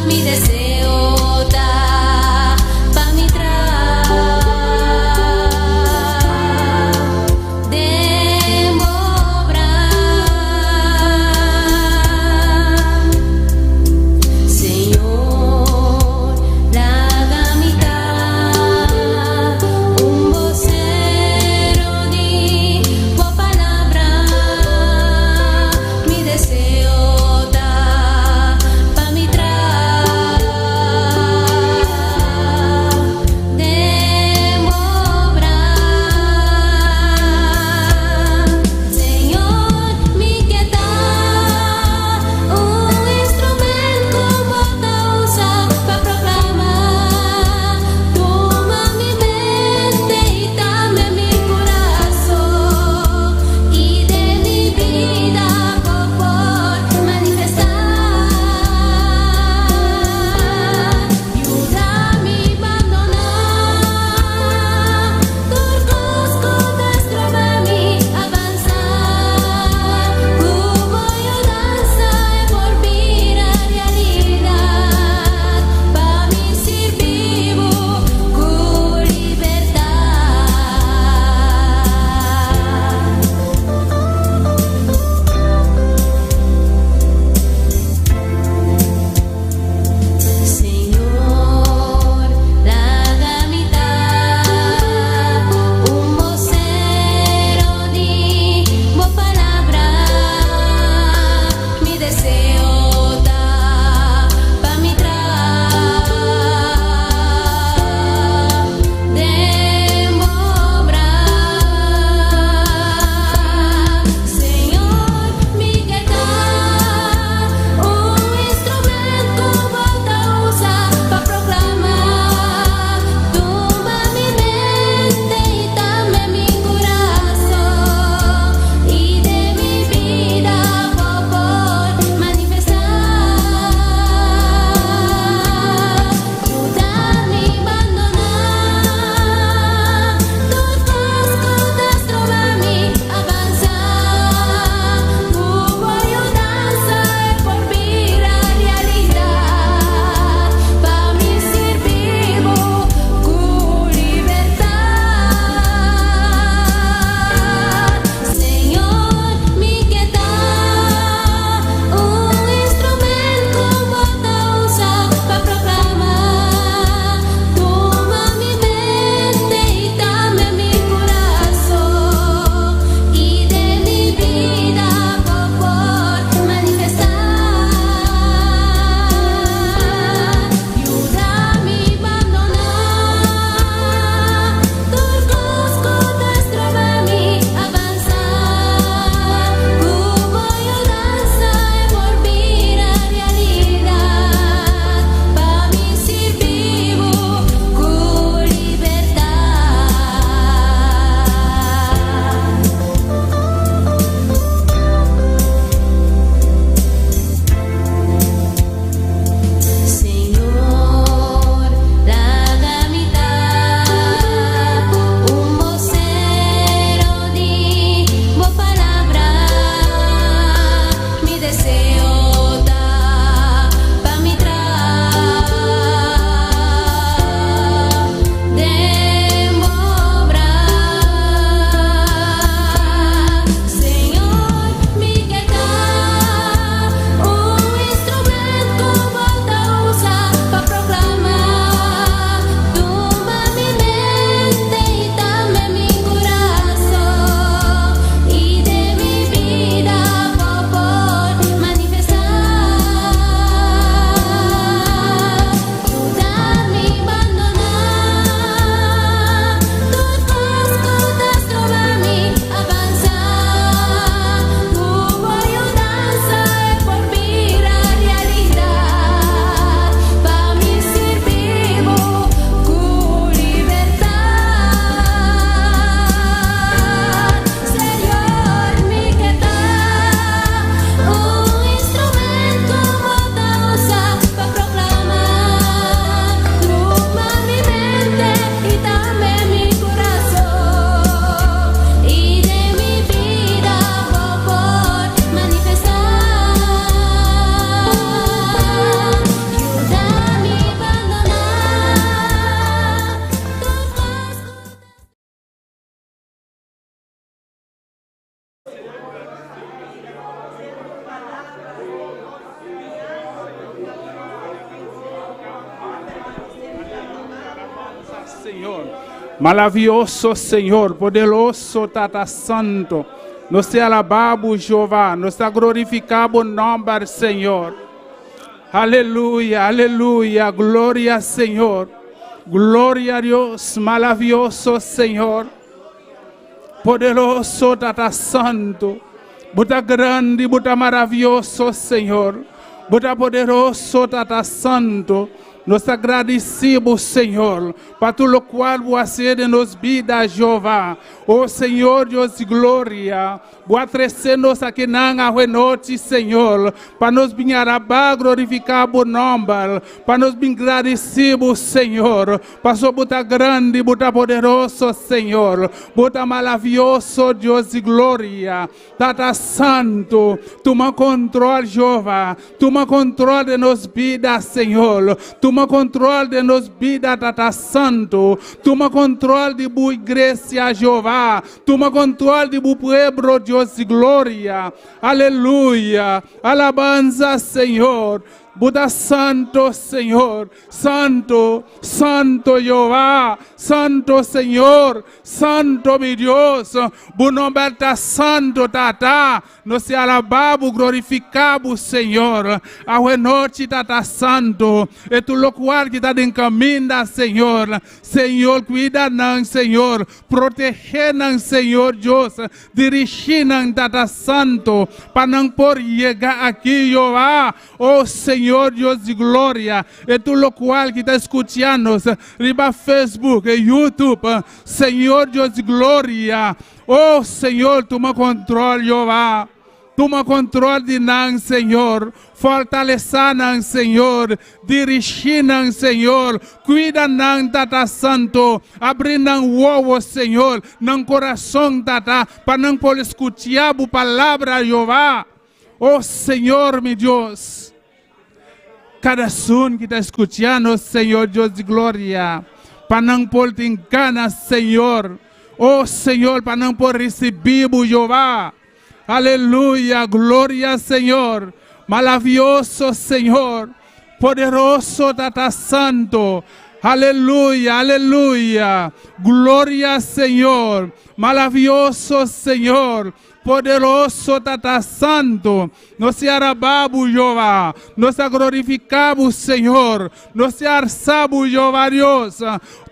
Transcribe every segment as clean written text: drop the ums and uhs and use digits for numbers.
mi deseo da pa' mi Señor, la mitad, un vocero di tua palabra, mi deseo da pa' mi Senhor. Maravilhoso, Senhor. Poderoso, Tata Santo. Nós te alabamos, Jeová. Nós te glorificamos o nome do Senhor. Aleluia, aleluia. Glória, Senhor. Glória a Deus. Maravilhoso, Senhor. Poderoso, Tata Santo. Buta grande, buta maravilhoso, Senhor. Buta poderoso, Tata Santo. Nós agradecemos, Senhor, para tudo o qual você de nos vida, Jeová. Oh, Senhor, Deus de glória. Boa trecendo-nos aqui na noite, Senhor. Para nos vir a glorificar o nome. Para nos vir agradecemos, Senhor. Para sua buta grande, buta poderoso, Senhor. Buta maravilhoso, Deus de glória. Tata Santo, toma controle, Jeová. Toma controle de nos vida, Senhor. Toma controle de nos vida, Tata Santo. Toma controle de boa igreja, Jeová. Toma controle de boa pueblo, Deus de glória. Aleluia. Alabanza, Senhor. Buda Santo, Senhor. Santo, Santo Jehová. Santo, Senhor. Santo, mi Deus. Bu nome está santo, Tata. Nós te alabamos, glorificamos, Senhor. A noite, Tata Santo. E tu locuar que está em caminho, Senhor. Senhor, cuida não, Senhor. Proteger não, Senhor Deus. Dirigir não, Tata Santo. Para não por chegar aqui, Jehová. Oh, Senhor Deus de glória. E tu locual que está escutando, riba Facebook e YouTube. Senhor Deus de glória. Oh, Senhor, toma controle, Jeová. Toma controle de nós, Senhor. Fortaleça nós, Senhor. Dirigir nós, Senhor. Cuida nós, Tata Santo. Abre nós o ovo, Senhor. Nós coração, Tata. Para não poder escutar a palavra, Jeová. Oh, Senhor, meu Deus. Cada som que está escutando, Senhor Deus de glória. Para não poder enganar, Senhor. Oh, Senhor, para não poder receber o Jeová. Aleluia, glória, Senhor. Maravilhoso, Senhor. Poderoso, Tata Santo. Aleluia, aleluia. Glória, Senhor. Maravilhoso, Senhor. Poderoso, Tata Santo. Nós te alabamos, Jeová. Nós te glorificamos, Senhor. Nós te alçamos, Jeová Deus.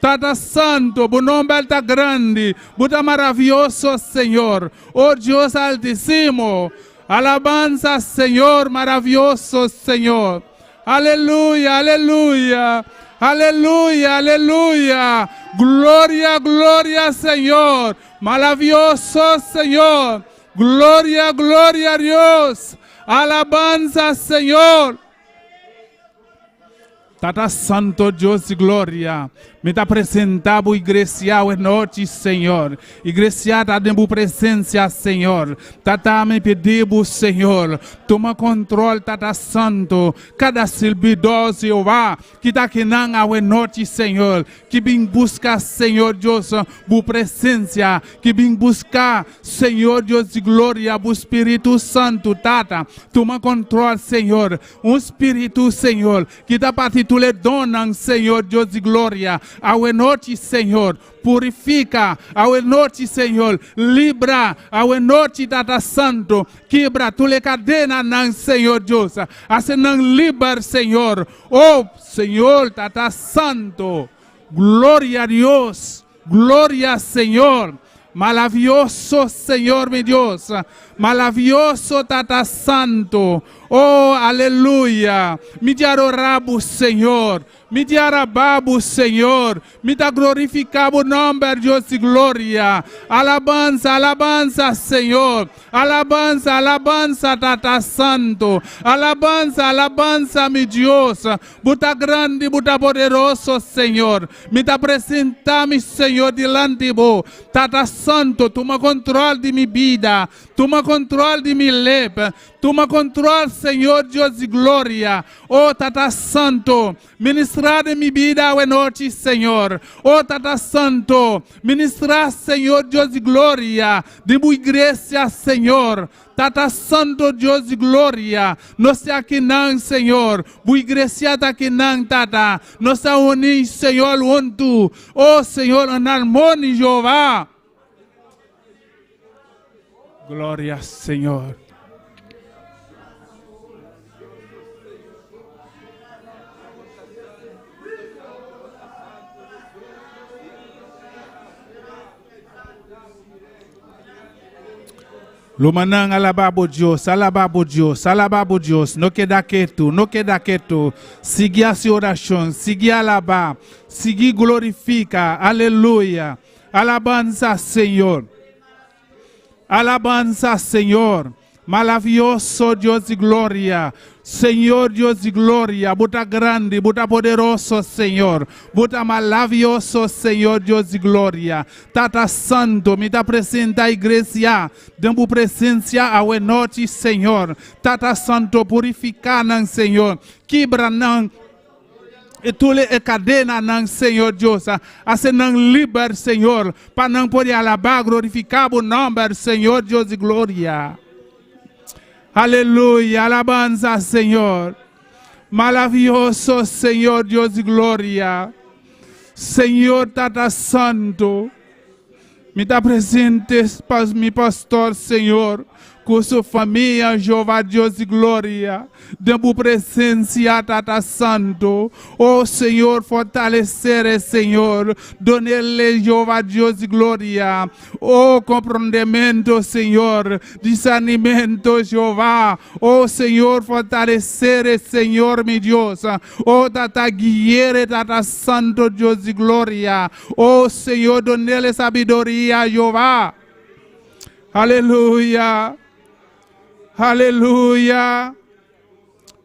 Tata Santo, o nome está grande. Está maravilhoso, Senhor. Oh Deus Altíssimo. Alabanza, Senhor, maravilhoso, Senhor. Aleluia, aleluia. Aleluia, aleluia. Glória, glória, Senhor. Maravilhoso, Senhor. Glória, glória a Deus. Alabanza, Senhor. Tata Santo, Deus de glória. Me está apresentando a igreja hoje noite, Senhor. Igreja está dando presença, Senhor. Tata me pedimos, Senhor. Toma controle, Tata Santo. Cada servidor, Jeová, que está aqui hoje noite, Senhor. Que vem buscar, Senhor Deus, a presença. Que vem buscar, Senhor Deus de glória, o Espírito Santo, Tata. Toma controle, Senhor. Espírito, Senhor, que está partindo tu lhe donas, Senhor Deus de glória. A noite, Senhor, purifica. A noite, Senhor, libra. A noite, Tata Santo, quebra tu lhe cadena, não, Senhor Deus. Assim não libera, Senhor. Oh, Senhor, Tata Santo. Glória a Deus. Glória, Senhor. Maravilhoso, Senhor, meu Deus. Maravilhoso, Tata Santo. Oh, aleluia. Me adoramos, Senhor. Me alabamos, Senhor. Me dá glorificar o nome de Deus de glória. Alabanza, alabanza, Senhor. Alabanza, alabanza, Tata Santo. Alabanza, alabanza, meu Deus. Buta grande, buta poderoso, Senhor. Me dá apresentar-me, Senhor, delante de vos. Tata Santo, toma controle de minha vida. Toma controle de minha leve. Toma control, Senhor Deus de glória. Oh, Tata Santo, ministrar de minha vida a noite, Senhor. Oh, Tata Santo, ministrar, Senhor Deus de glória, de minha igreja, Senhor. Tata Santo, Deus de glória. Nós aqui não, Senhor. Minha igreja está aqui não, Tata. Nós unimos, Senhor, junto. Oh, Senhor, em harmonia, Jeová. Glória, Senhor. Lumanang alababo Dios, alababo Dios, alababo Dios. No queda quieto, no queda quieto. Sigue a su oración, sigue a alabar, sigue glorifica, aleluya. Alabanza, Señor. Alabanza, Señor. Maravilloso Dios de gloria. Senhor Deus de glória, buta grande, buta poderoso, Senhor. Buta maravilhoso, Senhor Deus de glória. Tata Santo, me dá presente a igreja. Dando presença ao noite, Senhor. Tata Santo, purificando, Senhor. Quebra, não. E tu le cadena, não, Senhor Deus. Assim não liber, Senhor. Para não poder alabar, glorificar o nome, Senhor Deus de glória. Aleluya, alabanza, Señor. Maravilloso, Señor Dios de gloria. Señor Tata Santo. Me dá presentes para mi pastor, Señor. Com sua família, Jeová Deus de glória. Dê-me presença, Tata Santo. Oh, Senhor, fortalecer, Senhor. Done-lhe, Jeová Deus de glória. Oh, compreendimento, Senhor. Discernimento, Jeová. Oh, Senhor, fortalecer, Senhor, meu Deus. Oh, Tata guiere, Tata Santo, Deus de glória. Oh, Senhor, done-lhe sabedoria, Jeová. Aleluia. Aleluya.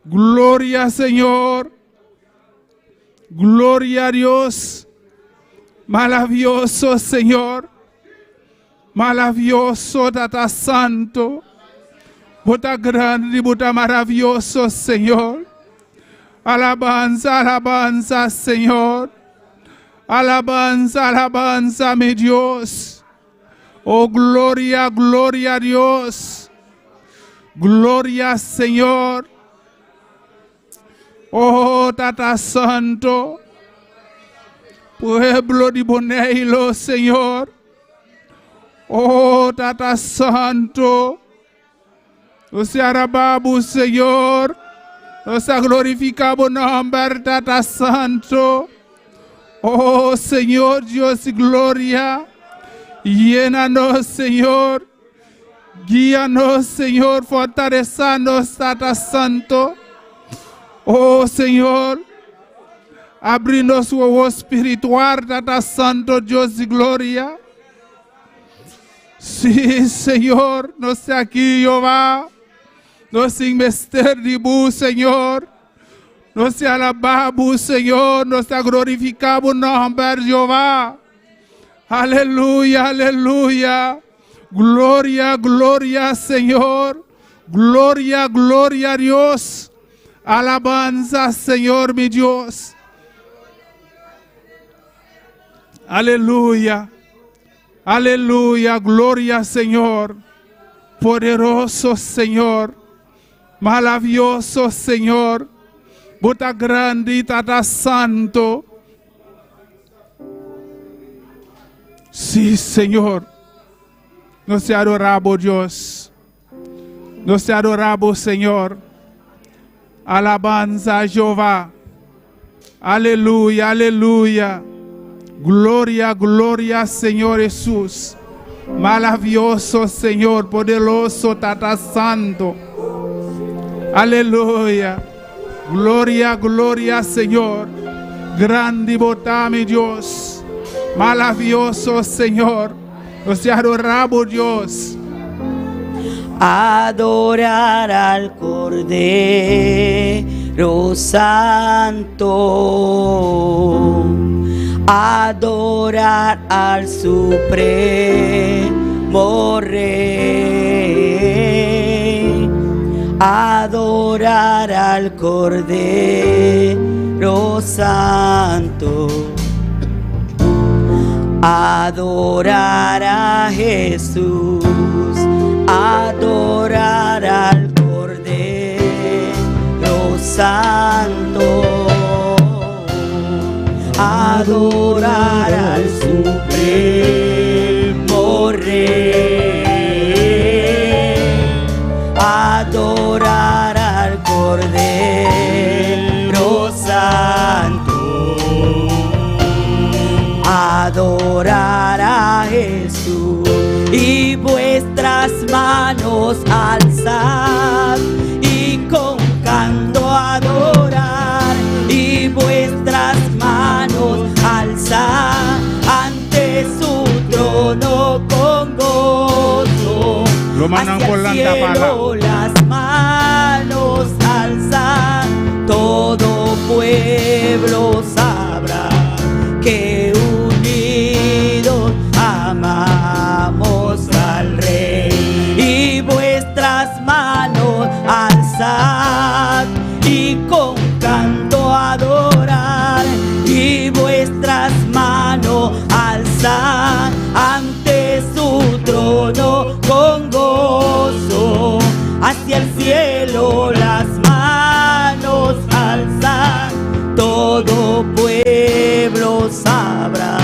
Gloria, Señor. Gloria a Dios. Maravilloso, Señor. Maravilloso, Tata Santo. Bota grande, bota maravilloso, Señor. Alabanza, alabanza, Señor. Alabanza, alabanza, mi Dios. Oh, gloria, gloria a Dios. Gloria, Señor. Oh, Tata Santo. Pueblo de Boneilo, Señor. Oh, Tata Santo. Você arababu, Señor. Você glorificamos o nome, Tata Santo. Oh, Señor, Dios de gloria. Llena-nos, Señor. Guía-nos, Senhor, fortaleça-nos, Tata Santo. Oh, Senhor, abre-nos o espiritual, Tata Santo, Deus de glória. Sim, Senhor, nós aqui, Jeová. Nós investimos, Senhor. Nós alabamos, Senhor. Nós glorificamos o nome de Jeová. Aleluia, aleluia. Gloria, gloria, Señor. Gloria, gloria a Dios. Alabanza, Señor, mi Dios. Aleluya. Aleluya, gloria, Señor. Poderoso, Señor. Maravilloso, Señor. Bota grande, Tata Santo. Sí, Señor. Nós te adoramos, Deus. Nós te adoramos, Senhor. Alabanza a Jeová. Aleluia, aleluia. Glória, glória, Senhor Jesus. Maravilhoso, Senhor, poderoso, Tata Santo. Aleluia. Glória, glória, Senhor. Grande botame, Deus. Maravilhoso, Senhor. Nós te adoramos, Dios. Adorar al Cordero Santo. Adorar al Supremo Rey. adorar al Cordero Santo, adorar a Jesús, adorar al Cordero Santo, adorar al Supremo Rey, adorar al Cordero Santo, adorar a Jesús y vuestras manos alzad y con canto adorar y vuestras manos alzad ante su trono con gozo. Hacia el cielo las manos alzan, todo pueblo sabrá que unidos amamos al Rey. Y vuestras manos alzad y con canto adorar y vuestras manos alzad ante su trono con gozo. Hacia el cielo las manos alzan, todo pueblo sabrá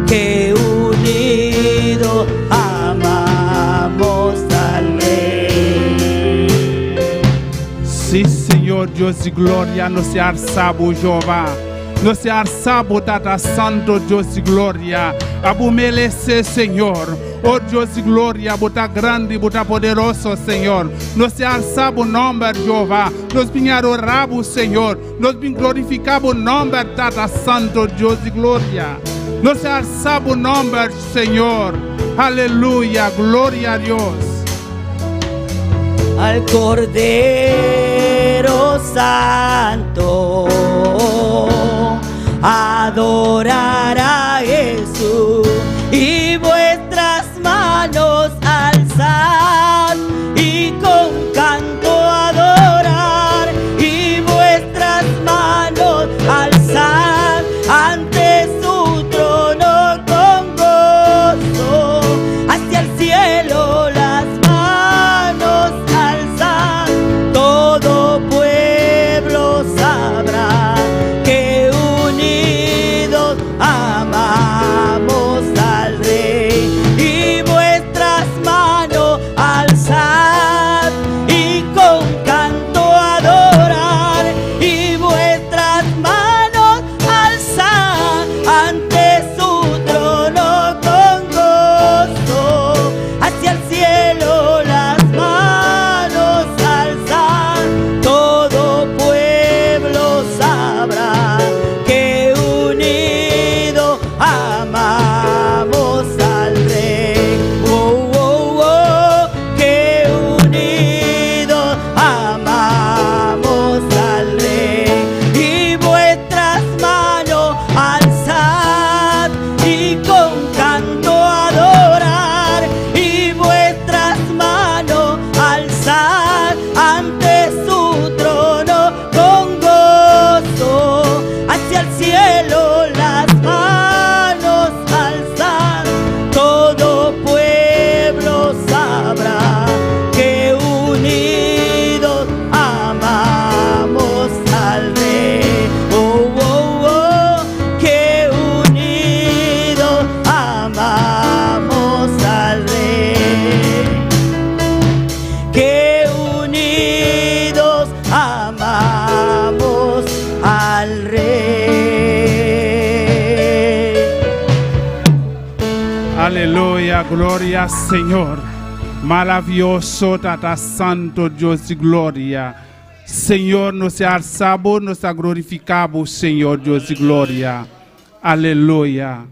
que unidos amamos al Rey. Sí, Señor Dios y gloria, no se arsabo Jehová. No se arsabo Tata Santo Dios y gloria. Abumelece, Señor. Oh Dios y gloria, bota grande, bota poderoso, Señor. No se arsabo nombre Jehová. Nos vim adorabo, Señor. Nos vim glorificabo nombre Tata Santo Dios y gloria. No se arsabo nombre, Señor. Aleluya, gloria a Dios. Al Cordero Santo, adorar a Jesús y vuestras manos alzad y con canto adorar y vuestras manos alzad ante su trono con gozo. Hacia el cielo las manos alzad, todo pueblo sabrá que unidos amamos al Rey. Y vuestras manos alzad y con canto adorar y vuestras manos alzad ante su trono con gozo. Hacia el cielo las manos alzad, todo pueblo sabrá que unidos amamos al Rey. Oh, oh, oh, que unidos amamos al Rey. Y vuestras manos alzad y con canto adorar y vuestras manos alzad ante su trono con gozo. Hacia el cielo las manos alzad, todo pueblo sabrá que unidos amamos al Rey. Oh, oh, oh, que unidos amamos al Rey. Que unidos amamos al Rey. Aleluya, gloria Señor. Maravilloso Tata Santo Dios y gloria. Señor, nos alzamos, nos glorificamos, Señor Dios y gloria. Aleluya.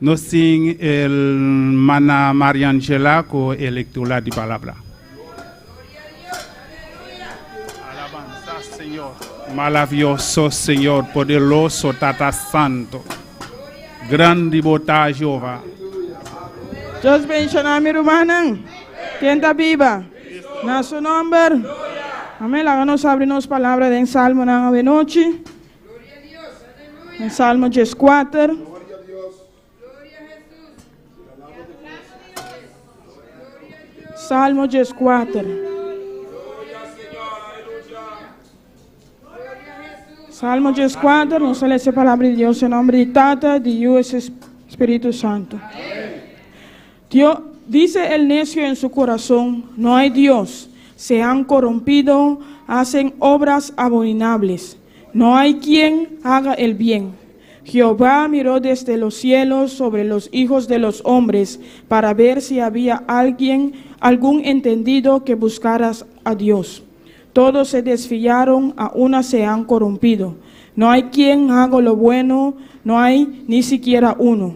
Nos sing el mana Mariangela con el lectura de palabra. Alabanza, Señor. Maravilloso, Señor, poderoso Tata Santo. Grande bota Jehová. Dios bendiga mi hermana. Quem está viva? Nosso nome. Amén. Háganos abrirnos palabra de Salmo na noche. En Salmo 4. Salmo 4. Salmo 4, nos lee esa palabra de Dios en nombre de Tata, de Dios Espíritu Santo. Dios, dice el necio en su corazón, no hay Dios, se han corrompido, hacen obras abominables, no hay quien haga el bien. Jehová miró desde los cielos sobre los hijos de los hombres para ver si había algún entendido que buscara a Dios. Todos se desviaron, a una se han corrompido. No hay quien haga lo bueno, no hay ni siquiera uno.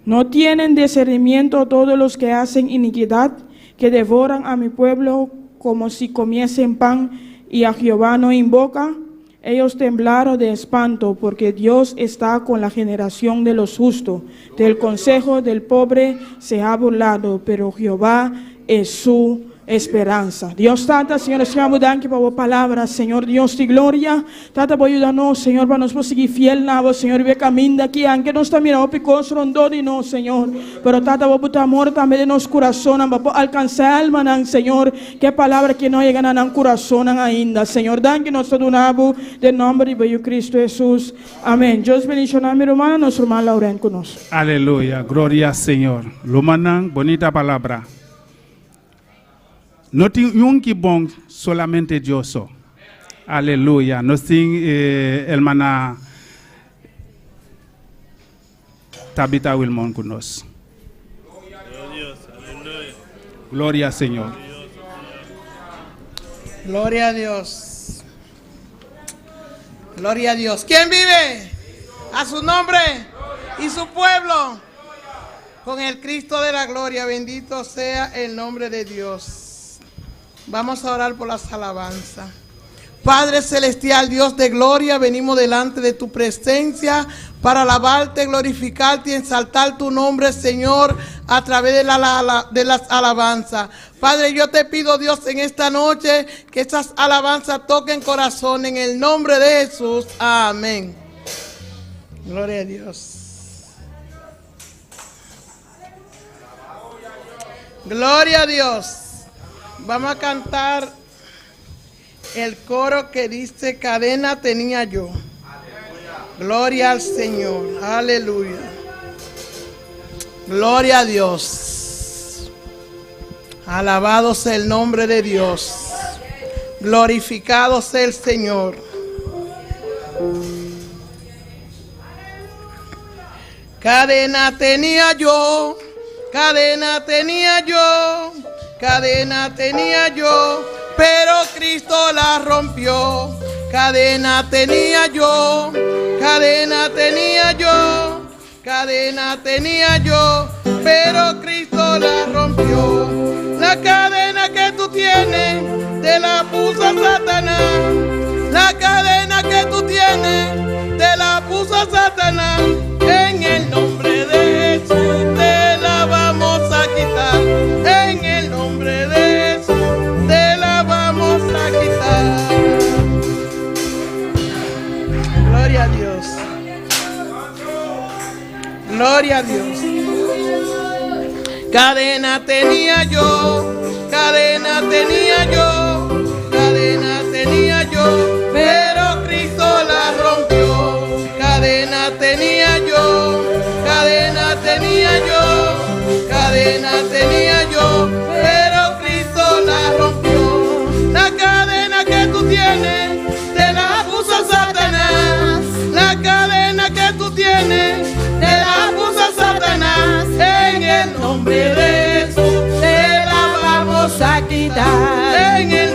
No tienen discernimiento todos los que hacen iniquidad, que devoran a mi pueblo como si comiesen pan, y a Jehová no invoca. Ellos temblaron de espanto, porque Dios está con la generación de los justos. Del consejo del pobre se ha burlado, pero Jehová es su esperanza. Dios Tata, Señor, estamos dando por tu palabra, Señor Dios de gloria. Tata, por ayudarnos, Señor, para nos seguir fiel na vos, Señor, ve camino aquí, aunque no está mirando picoso, rondo de no, Señor. Pero Tata, por tu amor también de nos corazón, para alcanzar alma, Señor, que palabra que no llegan a nan corazón ainda, Señor, dan que nos donamos de nombre de Cristo Jesús. Amén. Dios bendiga a mi hermana, nuestro hermano Lauren con nosotros. Aleluya, gloria al Señor. Lumanan, bonita palabra. No tiene un que bon solamente Dios. Aleluya. No tiene hermana Tabitha Wilmon con nosotros. Gloria al Señor. Gloria a Dios. Gloria a Dios. ¿Quién vive? A su nombre y su pueblo. Con el Cristo de la gloria. Bendito sea el nombre de Dios. Vamos a orar por las alabanzas. Padre celestial, Dios de gloria, venimos delante de tu presencia para alabarte, glorificarte y exaltar tu nombre, Señor, a través de las alabanzas. Padre, yo te pido, Dios, en esta noche que estas alabanzas toquen corazón en el nombre de Jesús. Amén. Gloria a Dios. Gloria a Dios. Vamos a cantar el coro que dice, cadena tenía yo. Gloria al Señor. Aleluya. Gloria a Dios. Alabado sea el nombre de Dios. Glorificado sea el Señor. Cadena tenía yo. Cadena tenía yo. Cadena tenía yo, pero Cristo la rompió. Cadena tenía yo, cadena tenía yo, cadena tenía yo, pero Cristo la rompió. La cadena que tú tienes, te la puso Satanás. La cadena que tú tienes, te la puso Satanás. En el nombre de Jesús te la vamos a quitar. En el nombre de Jesús te la vamos a quitar. Gloria a Dios. Gloria a Dios. Cadena tenía yo, cadena tenía yo, cadena tenía yo, pero Cristo la rompió. Cadena tenía yo, cadena tenía yo, cadena tenía yo, pero Cristo la rompió. La cadena que tú tienes, te la puso Satanás. La cadena que tú tienes, te la puso Satanás. En el nombre de Jesús, te la vamos a quitar. En el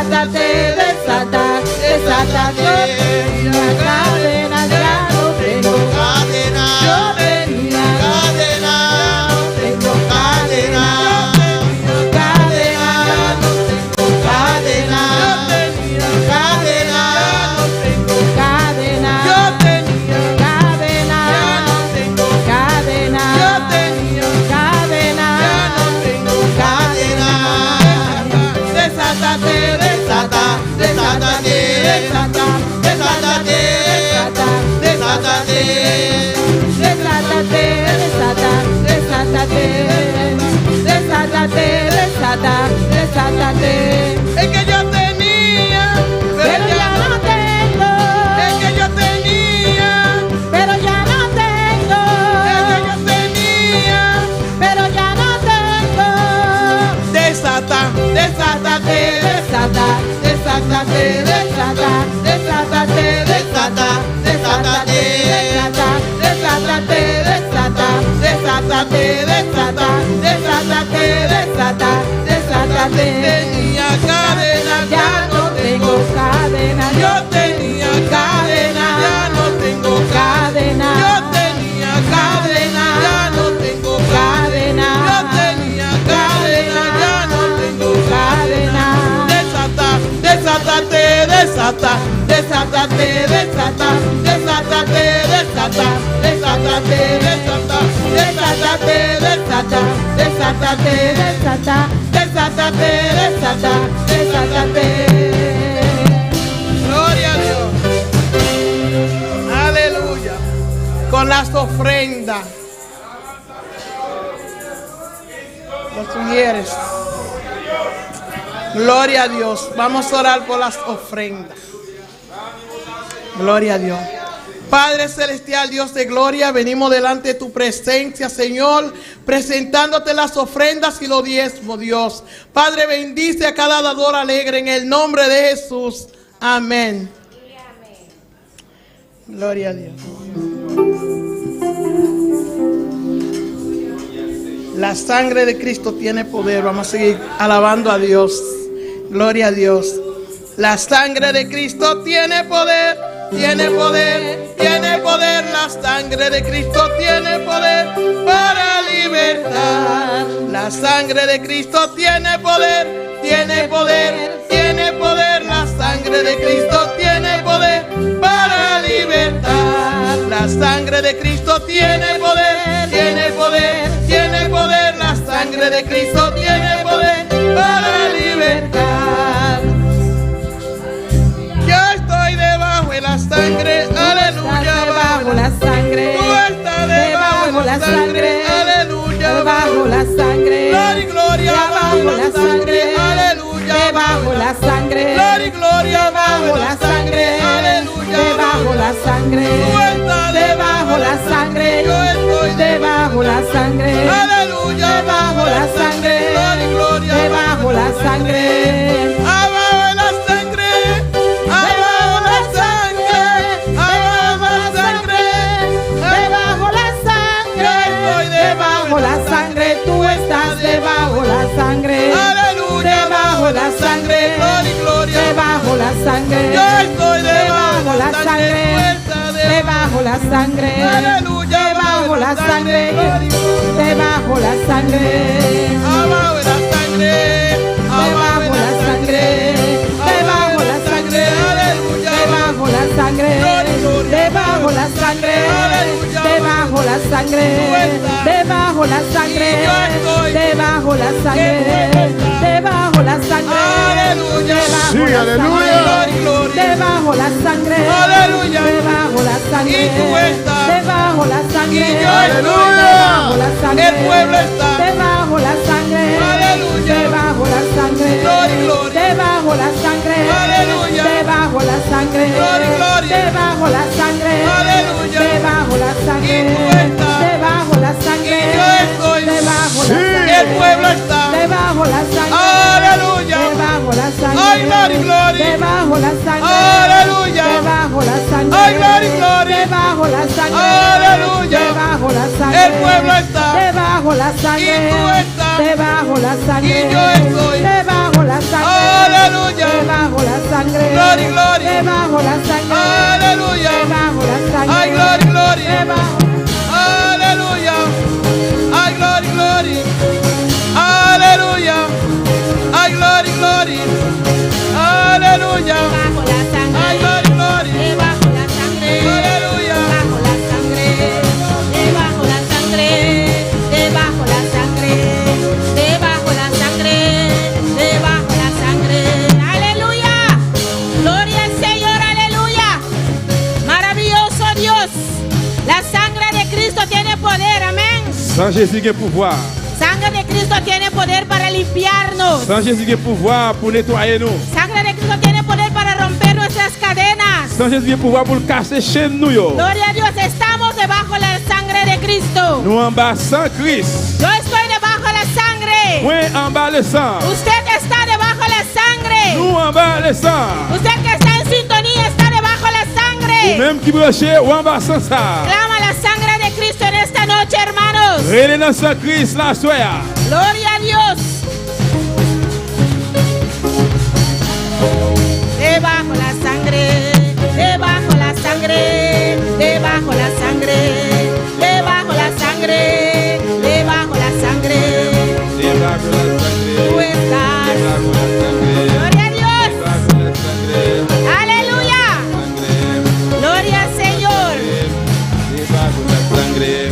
desátate, desata, desátate. Las cadenas ya no tengo, cadena, yo tenía cadena, no tengo cadena, cadena, cadena, cadena, cadena, yo tenía, cadena, no tengo, cadena, yo tenía, cadena, ya no tengo cadena. Desátate, desata, desátate, desata, desátate, desátate, desátate, desata, desátate, desátate, desata, desátate. es que yo tenía, Pero ya no tengo, es que yo tenía, pero ya no tengo, es que yo tenía. pero ya no tengo. Desata, desátate, Desata, desátate, desata, desátate, desata, desátate, desata, desátate, desata, desátate, desata, desátate, desata, desátate. tenía cadena, Ya no tengo cadena, yo tenía cadena, ya no tengo cadena, yo tenía cadena, ya no tengo cadena, yo tenía cadena, ya no tengo cadena. Desata, desátate, desata, desátate, desata, desátate, desata, desátate, desata, Desátate, desata, desátate, desata, desátate, desata, desátate. Gloria a Dios. Aleluya. Con las ofrendas. Los sugieres. Gloria a Dios. Vamos a orar por las ofrendas. Gloria a Dios. Padre celestial, Dios de gloria, venimos delante de tu presencia, Señor, presentándote las ofrendas y los diezmos, Dios. Padre, bendice a cada dador alegre en el nombre de Jesús. Amén. Gloria a Dios. La sangre de Cristo tiene poder. Vamos a seguir alabando a Dios. Gloria a Dios. La sangre de Cristo tiene poder. Tiene poder, tiene poder, la sangre de Cristo tiene poder para libertar. La sangre de Cristo tiene poder, tiene poder, tiene poder. La sangre de Cristo tiene poder para libertar. La sangre de Cristo tiene poder, tiene poder, tiene poder. La sangre de Cristo tiene poder para libertar. Yo estoy debajo de la sangre, aleluya, Debajo la sangre, tú estás debajo de la sangre, aleluya, debajo la sangre, gloria y gloria, debajo la sangre, aleluya, debajo la sangre, gloria y gloria, debajo la sangre, aleluya, debajo la sangre, tú estás debajo la sangre, yo estoy debajo la sangre, aleluya, debajo la sangre, gloria y gloria, debajo la sangre. abajo de la sangre, abajo la sangre, abajo la sangre, Debajo la sangre, yo estoy debajo la sangre, tú estás debajo la sangre, aleluya, debajo la sangre, gloria y gloria, debajo la sangre, yo estoy debajo la sangre, debajo la sangre, aleluya, debajo la sangre, gloria y gloria. debajo la sangre, Abajo de la sangre, debajo la sangre, debajo la sangre, aleluya, debajo la sangre, debajo la sangre, debajo la sangre, debajo la sangre, debajo la sangre, debajo la sangre, aleluya, Sí, aleluya. gloria y gloria, debajo la sangre, aleluya, debajo la sangre, y tú estás, debajo la sangre, y yo estoy, debajo la sangre, el pueblo está, debajo la sangre, aleluya, debajo la sangre, gloria y gloria, debajo la sangre, aleluya, debajo la sangre, gloria y gloria, debajo la sangre, aleluya, debajo la sangre, y tú estás, debajo la sangre, y yo estoy, debajo Sí. la sangre, el pueblo está, debajo la sangre, aleluya, debajo la sangre, ay, gloria y gloria, debajo la sangre, aleluya, debajo la sangre, ay, gloria y gloria, debajo la sangre, aleluya, debajo la sangre, el pueblo está, debajo la sangre, y tú estás, debajo la sangre, y yo estoy, debajo la sangre, aleluya, debajo Sans Jésus, il y a pouvoir. Sangre de Cristo tiene poder para limpiarnos. Sans Jésus, il y a pouvoir pour nettoyer nous. Sangre de Cristo tiene poder para romper nuestras cadenas. Sans Jésus, il y a pouvoir pour casser chaîne nous. Yo. Gloria a Dios, estamos debajo de la sangre de Cristo. Nous en bas sans Christ. Yo estoy debajo de la sangre. Point en bas le sang. Usted está debajo de la sangre. Nous en bas le sang. Usted que está en sintonía está debajo de la Ou sangre. même qui branché ou en bas sans ça. Clama la sangre de Cristo en esta noche, hermanos. Relais dans sang Christ la soya. Gloria a Dios. Debajo la sangre, debajo la sangre, debajo la sangre, debajo la sangre, debajo la sangre. Debajo la sangre. Tú estás. Debajo la sangre. Gloria a Dios. Debajo la sangre. Aleluya. Sangre. Gloria al Señor. Debajo la sangre.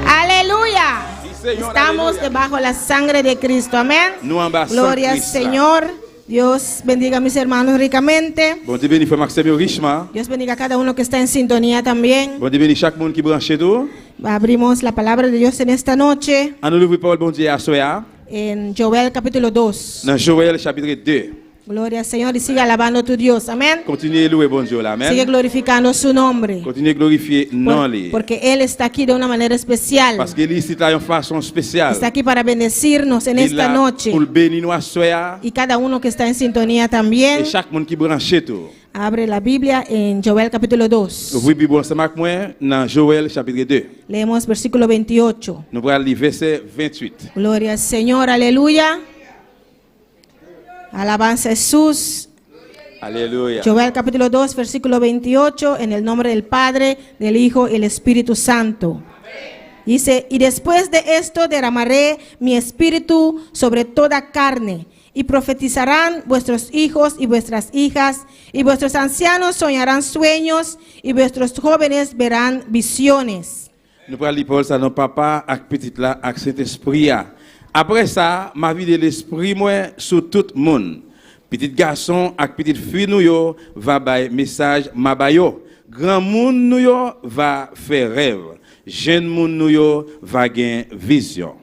Aleluya. Sí, Señor, Estamos aleluya. debajo la sangre de Cristo. Amén. Nous en bas sans Gloria al Christ. Señor. Dios bendiga a mis hermanos ricamente. Bon Dieu bénit frère Maxime richement. Dios bendiga a cada uno que está en sintonía también. Bon Dieu bénit chaque monde qui branché tout. Abrimos la palabra de Dios en esta noche En nous l'ouvrir parole bon Dieu à soya. en Joel capítulo 2. Dans Joël chapitre 2. Gloria al Señor y sigue alabando a tu Dios. Amén. Continuez à louer bon Dieu là. Sigue Amen. glorificando su nombre. Continuez à glorifier non les. Porque Él está aquí de una manera especial. Parce que ici là une façon spéciale. Está aquí para bendecirnos en Il esta là noche. pour le bénir nous à soya. Y cada uno que está en sintonía Et también. chaque monde qui branché tout. Abre la Biblia en Joel capítulo 2. Ouvrez Bible ensemble avec moi dans Joël chapitre 2. Leemos versículo 28. Nous allons lire verset 28. Gloria al Señor, aleluya. Alabanza a Jesús. Alléluia. Joel capítulo 2, versículo 28, en el nombre del Padre, del Hijo y el Espíritu Santo. Dice, y después de esto derramaré mi espíritu sobre toda carne, y profetizarán vuestros hijos y vuestras hijas, y vuestros ancianos soñarán sueños, y vuestros jóvenes verán visiones. Nous allons lire Paul ça non papa avec petit là avec Saint-Esprit. Après ça, ma vie de l'esprit moi sur tout le monde. Petit garçon avec petite fille nous yo va bay message ma bayo. Grand monde nous yo va faire rêve. Jeune monde nous yo va gain vision.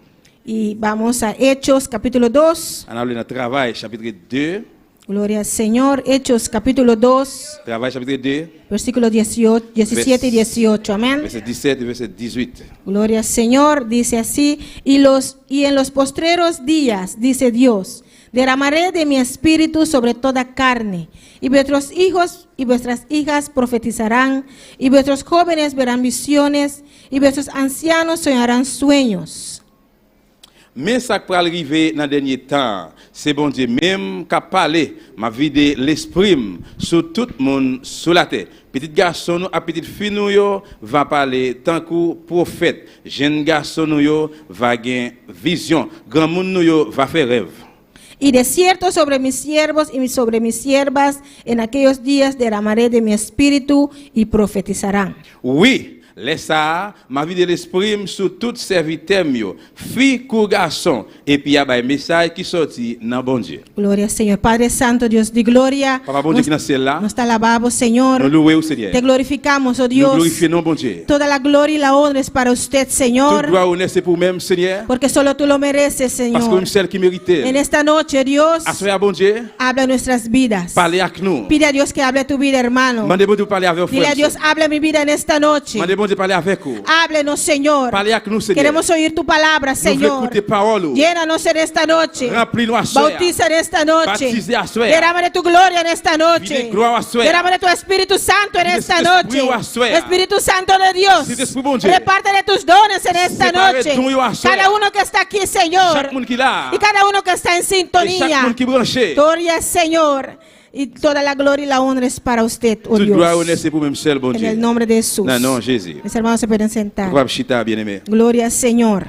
Y vamos a Hechos capítulo 2. On a le travail chapitre 2, Gloria al Señor. Hechos capítulo 2. travail chapitre 2, Versículos 18, 17 y 18, amén. verset 17 et verset 18. Gloria al Señor, dice así, y en los postreros días, dice Dios, derramaré de mi espíritu sobre toda carne, y vuestros hijos y vuestras hijas profetizarán, y vuestros jóvenes verán visiones, y vuestros ancianos soñarán sueños. Mais ça qui va arriver dans le dernier temps, c'est bon Dieu même qui a parlé, m'a vidé l'esprit sur tout le monde sur la terre. Petit garçon nous, à petite fille nous yo, va parler tant que prophète. Jeune garçon nous yo, va gagner vision. Grand monde nous yo, va faire rêve. Y de cierto sobre mis siervos y sobre mis siervas, en aquellos días derramaré de mi espíritu y profetizarán. Oui. Laisse ça, ma vie de l'esprit sur tout serviteur mio, fille ou garçon, et puis il y a un message qui sorti dans bon Dieu. Gloria al Señor. Padre Santo, Dios de gloria. Papa bon Dieu qui dans le ciel là, Nos te alabamos, Señor. nous louons au Seigneur. Te glorificamos, oh Nous Dios. glorifions non bon Dieu. Toda la gloria y la honra es para usted, Toute Señor. gloire honneur c'est pour même Seigneur, Porque solo tú lo mereces, parce que Señor. nous celle qui mérite. En esta noche, Dios, Assoyez bon Dieu, habla en nuestras vidas. parlez avec nous. Pide a Dios que hable tu vida, hermano. Mandez bon Dieu parler avec vous. Dile a Dios, habla mi vida en esta noche. Mandez bon Dieu parler avec vous. Háblenos, Señor. Parlez avec nous Seigneur. Queremos oír tu palabra, Nous voulons Señor. écouter parole. Llénanos en esta noche. Remplis-nous à soir. Bautiza en esta noche. Baptize a soir. Derrama de tu gloria en esta noche. Vide gloire a soir. Derrama de tu Espíritu Santo en Vide esta este noche. espíritu a soir. Espíritu Santo de Dios. Vide espíritu bon Dieu. Reparte de tus dones en esta Separe noche. don yo a soir. Cada uno que está aquí, Señor. Chaque monde qui là. Y cada uno que está en Et chaque sintonía. monde qui branché. Gloria al Señor. Y toda la gloria y la honra es para usted, oh Toute gloire honneur Dios. c'est pour même seul bon En Dieu. el nombre de Jesús. Non, non, Jésus. Mis hermanos se pueden sentar. Croix chita bien-aimé. Gloria al Señor.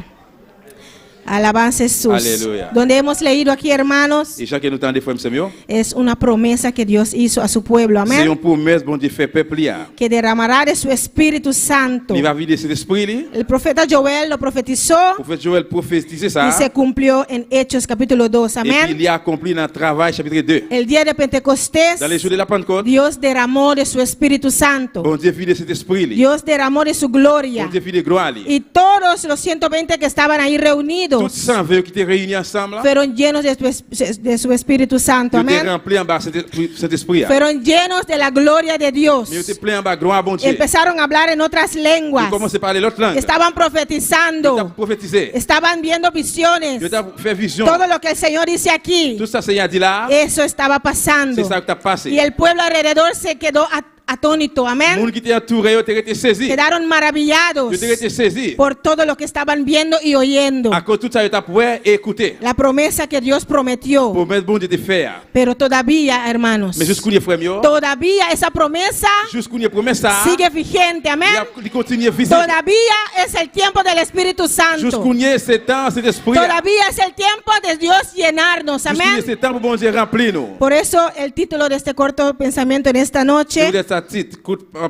Alabanza a Jesús. Aleluya. Donde hemos leído aquí, hermanos, Et chaque nous tendez frère Samuel, es una promesa que Dios hizo a su pueblo. c'est Amén. une promesse bon Dieu fait peuple là. Que derramará de su Espíritu Santo. Il va vider cet esprit là. El profeta Joel lo profetizó Prophète Joël prophétisait ça. y se cumplió en Hechos capítulo 2. Et puis il Amén. y a accompli dans le travail chapitre 2. El día de Pentecostés, Dans les jours de la Pentecôte, Dios derramó de su Espíritu Santo. bon Dieu vide cet esprit là. Dios derramó de su gloria. Bon Dieu vide gloire là. Y todos los 120 que estaban ahí Tous reunidos 120 qui étaient réunis ensemble là, fueron llenos de su Espíritu Santo. ils étaient Amén. remplis en bas cet esprit là. Fueron llenos de la gloria de Dios. Mais ils étaient pleins en bas gloire bon Dieu. Empezaron a hablar en otras lenguas. Ils commençaient à parler l'autre langue. Estaban Ils ont profetizando. prophétisé. Estaban viendo visiones. Ils ont fait vision. Todo lo que el Señor dice aquí, Tout ça Seigneur dit là, eso estaba pasando. c'est ça qui t'a passé. Y el pueblo alrededor se quedó atónito. Les Amén. gens qui étaient entourés, ils étaient saisis. Quedaron maravillados Ils étaient saisis. por todo lo que estaban viendo y oyendo. À cause de tout ça, ils étaient prêts et écoutés. La promesa que Dios prometió. Pour mettre bon Dieu de faire. Pero todavía, hermanos, Mais jusqu'où il est frère mieux, todavía esa promesa jusqu'où il est promis ça, sigue vigente. Amén. il continue visible. Todavía es el tiempo del Espíritu Santo. Jusqu'où il est ce temps, cet esprit. Todavía es el tiempo de Dios llenarnos. Jusqu'où il est Amén. ce temps pour bon Dieu remplir nous. Por eso el título de este corto pensamiento en esta Je noche, voudrais ça titre,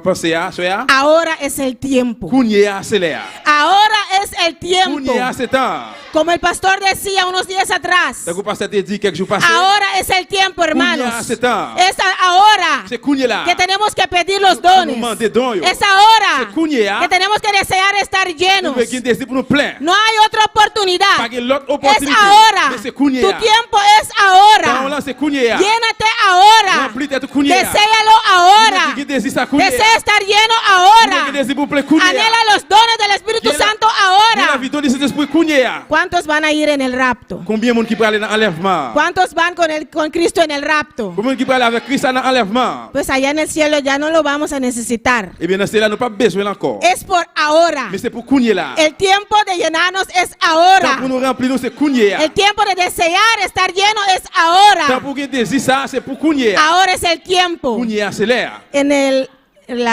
pensez à, soyez. ahora es el tiempo. Kounia, c'est là. Ahora es el tiempo. Kounia, c'est temps. Como el pastor decía unos días atrás. T'as pasteur te dit quelques jours passés. Ahora es el tiempo, hermanos. Kounia, c'est temps. Es ahora C'est Kounia là. que tenemos que pedir los dones. Demander don yo. Es ahora C'est Kounia. que tenemos que desear estar llenos. Nous veut désir pour nous plein. No hay otra oportunidad. Pas que l'autre Es opportunité. ahora. Mais c'est Tu Kounia. tiempo es Dans ahora. là c'est Kounia. Llénate ahora. Remplis tête Kounia. Deséalo ahora. Nous désir ça Kounia. Desea estar lleno Nous ahora. désir pour plein Kounia. Anhela los dones del Espíritu Llena- Santo La ahora. vie de cet esprit Kounia. ¿Cuántos van a ir en el rapto? Combien de monde qui peut aller dans l'enlèvement? ¿Cuántos van con Cristo en el rapto? Combien de monde qui peut aller avec Christ dans l'enlèvement? Pues allá en el cielo ya no lo vamos a necesitar. Eh bien, dans ce là, nous pas besoin encore. Es por ahora. Mais c'est pour Kounia là. El tiempo de llenarnos es Tant ahora. pour nous remplir nous c'est Kounia. El tiempo de desear estar lleno es Tant ahora. pour que désir ça c'est pour Kounia. Ahora es el tiempo. Kounia c'est là. En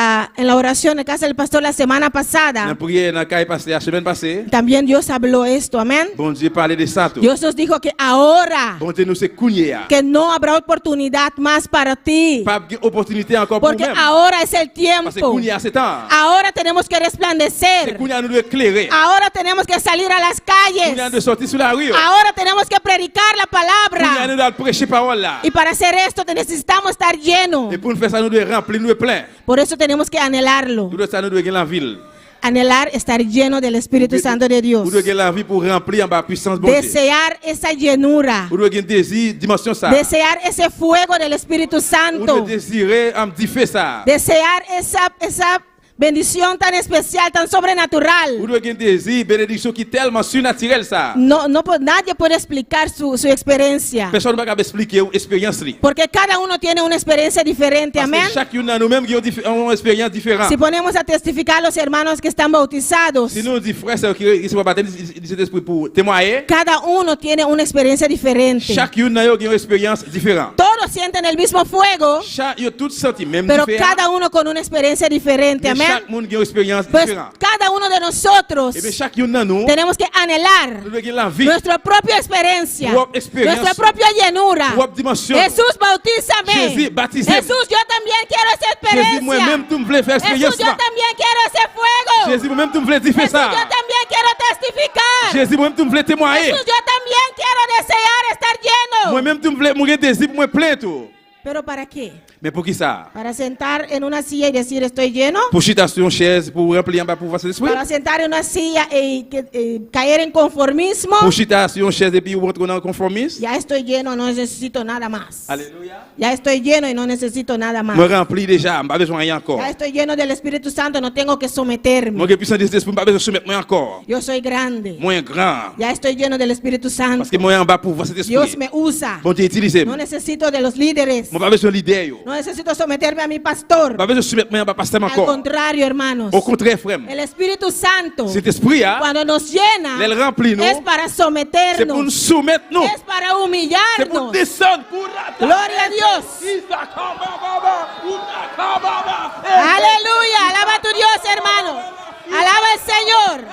la oración en casa del pastor la semana Dans la pasada, prière dans caille passée la semaine passée, también Dios habló esto, amén. bon Dieu parlait de ça tout. Dios nos dijo que ahora, Bon Dieu nous c'est Kounia. que no habrá oportunidad más para ti, Pas d'opportunité encore pour porque nous-mêmes. ahora es el Parce que tiempo. Kounia c'est temps. Ahora tenemos que C'est resplandecer. Kounia nous doit éclairer. Ahora tenemos que salir a las Kounia calles. de sortir sur la rue. Ahora tenemos que predicar la Kounia palabra. nous doit prêcher parole là. Y para hacer esto necesitamos estar llenos. Et pour nous faire ça nous doit remplir nous plein. Por eso tenemos que anhelarlo. Nous doit ça nous doit gagner la ville. Anhelar estar lleno del Espíritu Santo de Dios. Nous doit gagner la vie pour remplir en bas puissance bon Dieu. Desear esa llenura. Nous doit gagner désir dimension ça. Desear ese fuego del Espíritu Nous doit Santo. désirer en fait ça. Desear esa bendición tan especial, tan Nous sobrenatural. doit gagner désir bénédiction qui est tellement surnaturelle ça. Nadie puede explicar su experiencia. Personne ne peut expliquer l'expérience là. Porque cada uno tiene una experiencia diferente. Parce Amén. que chacun de nous-mêmes qui ont une expérience différente. Si ponemos a testificar los hermanos que están bautizados, Si nous disons frères sœurs qui sont baptisés de cet esprit pour témoigner, cada uno tiene una experiencia diferente. chacun de nous a une expérience différente. Todos sienten el mismo fuego, Ils ont tous senti même pero différent. cada uno con una experiencia diferente. Mais Amén. chaque monde a une expérience Pues différente. cada uno de nosotros Et bien chacun de nous, tenemos que anhelar nous devons la vie, nuestra propia experiencia, Propia experiencia. nuestra propia llenura. propre dimension. Jesús, bautízame. Jésus, baptisez-moi. Jesús, yo también quiero esa Jésus, moi-même, experiencia. tu me voulais faire Jesús, expérience. yo también quiero ese fuego. Jésus, moi-même, tu me voulais dire Jesús, ça. yo también quiero testificar. Jésus, moi-même, tu me voulais témoigner. Jesús, yo también quiero desear estar lleno. Moi-même, tu me voulais mourir désir pour moi plein tout. ¿Pero para qué? Mais pour qui ça? ¿Para sentar en una silla y decir estoy lleno? Pour chiter sur une chaise, pour remplir en bas pour voir cet esprit. ¿Para sentar en una silla y caer en conformismo? Pour chiter sur une chaise et puis rentrer dans le conformisme. Ya estoy lleno, no necesito nada más. Alléluia. Ya estoy lleno y no necesito nada más. Moi rempli déjà, je pas besoin de rien encore. Ya estoy lleno del Espíritu Santo, no tengo que someterme. Moi qui puissance de cet esprit, pas besoin de soumettre moi encore. Yo soy grande. Moi grand. Ya estoy lleno del Espíritu Santo. Parce que moi en bas pour voir cet Dios esprit. me usa. Bon Dieu utilise. No necesito de los líderes. Moi pas besoin de l'idée. No necesito someterme a mi pastor. Pas besoin de soumettre moi en bas pasteur Al encore. contrario, hermanos. Au contraire, frère. El Espíritu Santo, Cet esprit hein, cuando nos llena, elle remplit nous. es para C'est pour nous someternos. soumettre nous. Es para C'est pour humillarnos. descendre. Gloria a Dios. Aleluya. Alaba a tu Dios, hermano. Alaba al Señor.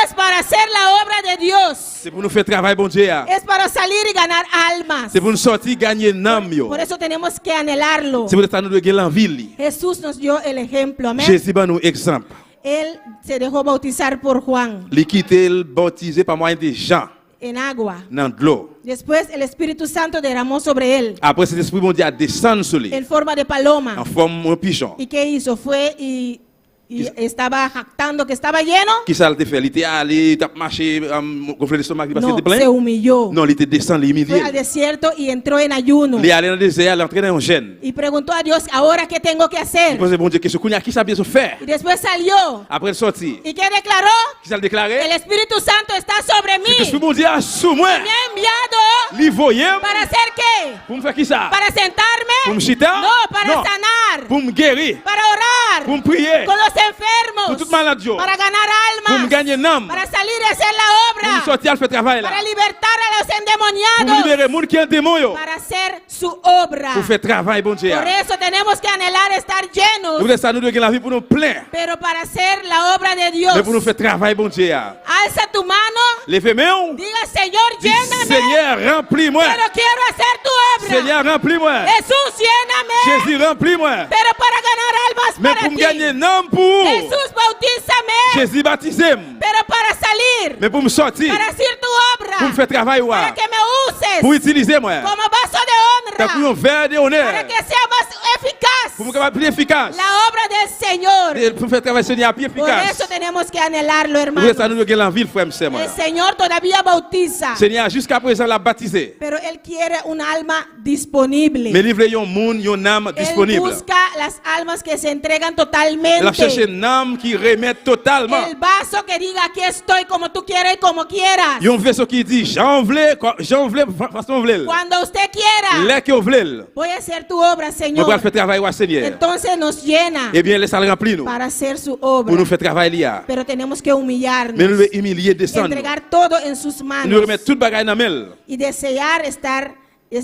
Es para hacer la obra de Dios. C'est pour nous faire travail, bon Dieu. Es para salir y ganar almas. C'est pour nous sortir, gagner nam yo. Por eso tenemos que anhelarlo. C'est pour ça que nous devons gagner l'envie. Jesús nos dio el ejemplo. Amén. Jésus va nous exemple. Él se dejó bautizar por Juan Il quitté, il baptisé par moyen de Jean en agua. dans de l'eau. Después el Espíritu Santo derramó sobre él Après, cet esprit bon Dieu a descendu sur lui en forma de paloma. en forme de pigeon. ¿Y qué hizo? Fue y estaba jactando que estaba lleno. Qui ça le fait? Il était allé, il a marché, gonflé l'estomac parce qu'il No, était plein. se humilló. Non, il était descendu, il Fue al humilié. desierto y entró en ayuno. Il est allé dans le désert, il est entré dans un gène. Y preguntó a Dios, ¿ahora qué tengo que Il hacer? posait bon Dieu question, qui ça bien se faire? Y después salió. Après il sorti, ¿Y qué declaró? qui ça le déclaré? El Espíritu Santo está sobre C'est que ce mí. bon Dieu a sous moi. Me ha enviado Il voyait para hacer qué? pour me faire qui ça? ¿Para sentarme? Pour me chita? No, para Non. sanar. Pour me guérir, Para orar pour me prier, con los pour enfermos. toute maladie, Para ganar pour me almas. gagner nam, Para salir y hacer la pour me obra. sortir à faire travail là, Para libertar a los pour me endemoniados. libérer les gens qui ont des démons, yo. Para hacer su obra. Pour faire travail, bon Dieu. Por eso tenemos que anhelar estar llenos. Nous ça nous devons gagner la vie pour nous plein, Pero para hacer la obra de Dios. mais pour nous faire travail, bon Dieu. Alza tu mano. Levez main, Diga, Señor, dis lléname. Seigneur, remplis-moi. Pero quiero hacer tu obra. Seigneur, remplis-moi. Jesús, lléname. Jésus, remplis-moi. Pero para ganar almas Mais para pour me ti. gagner nom pour Jesús, bautízame. Jésus baptisé, Pero para salir. mais pour me sortir, Para hacer tu obra. pour me faire travail, Para ouais. que me uses. Pour utiliser moi, Como vaso de t'as pris un honra. verre de honneur, Para que sea más eficaz. pour me faire plus efficace, La obra del Señor. pour me faire travailler Seigneur plus Por eso efficace. tenemos que anhelarlo, Pour hermano. ça nous devons gagner l'envie, frère, c'est moi. El Señor todavía bautiza. Seigneur, jusqu'à présent, l'a baptisé. Pero Él quiere un alma disponible. Mais livre un monde, une âme Él disponible. busca las almas que se entregan Elle a totalmente. cherché une âme qui remet totalement. El vaso que diga aquí estoy como tú quieres y como quieras. Il y a un verset qui dit, j'en voulais, façon voulais. Cuando usted quiera, L'air que vous voulez. voy a hacer tu obra, Nous Señor. allons faire travail au Seigneur. Entonces nos llena Eh bien, laissez-le remplir nous. para hacer su Pour obra. nous faire travailler là. Pero tenemos que Mais nous humillarnos, devons humilier, descendre. entregar todo en sus Nous manos remettre toute bagaille dans la main. y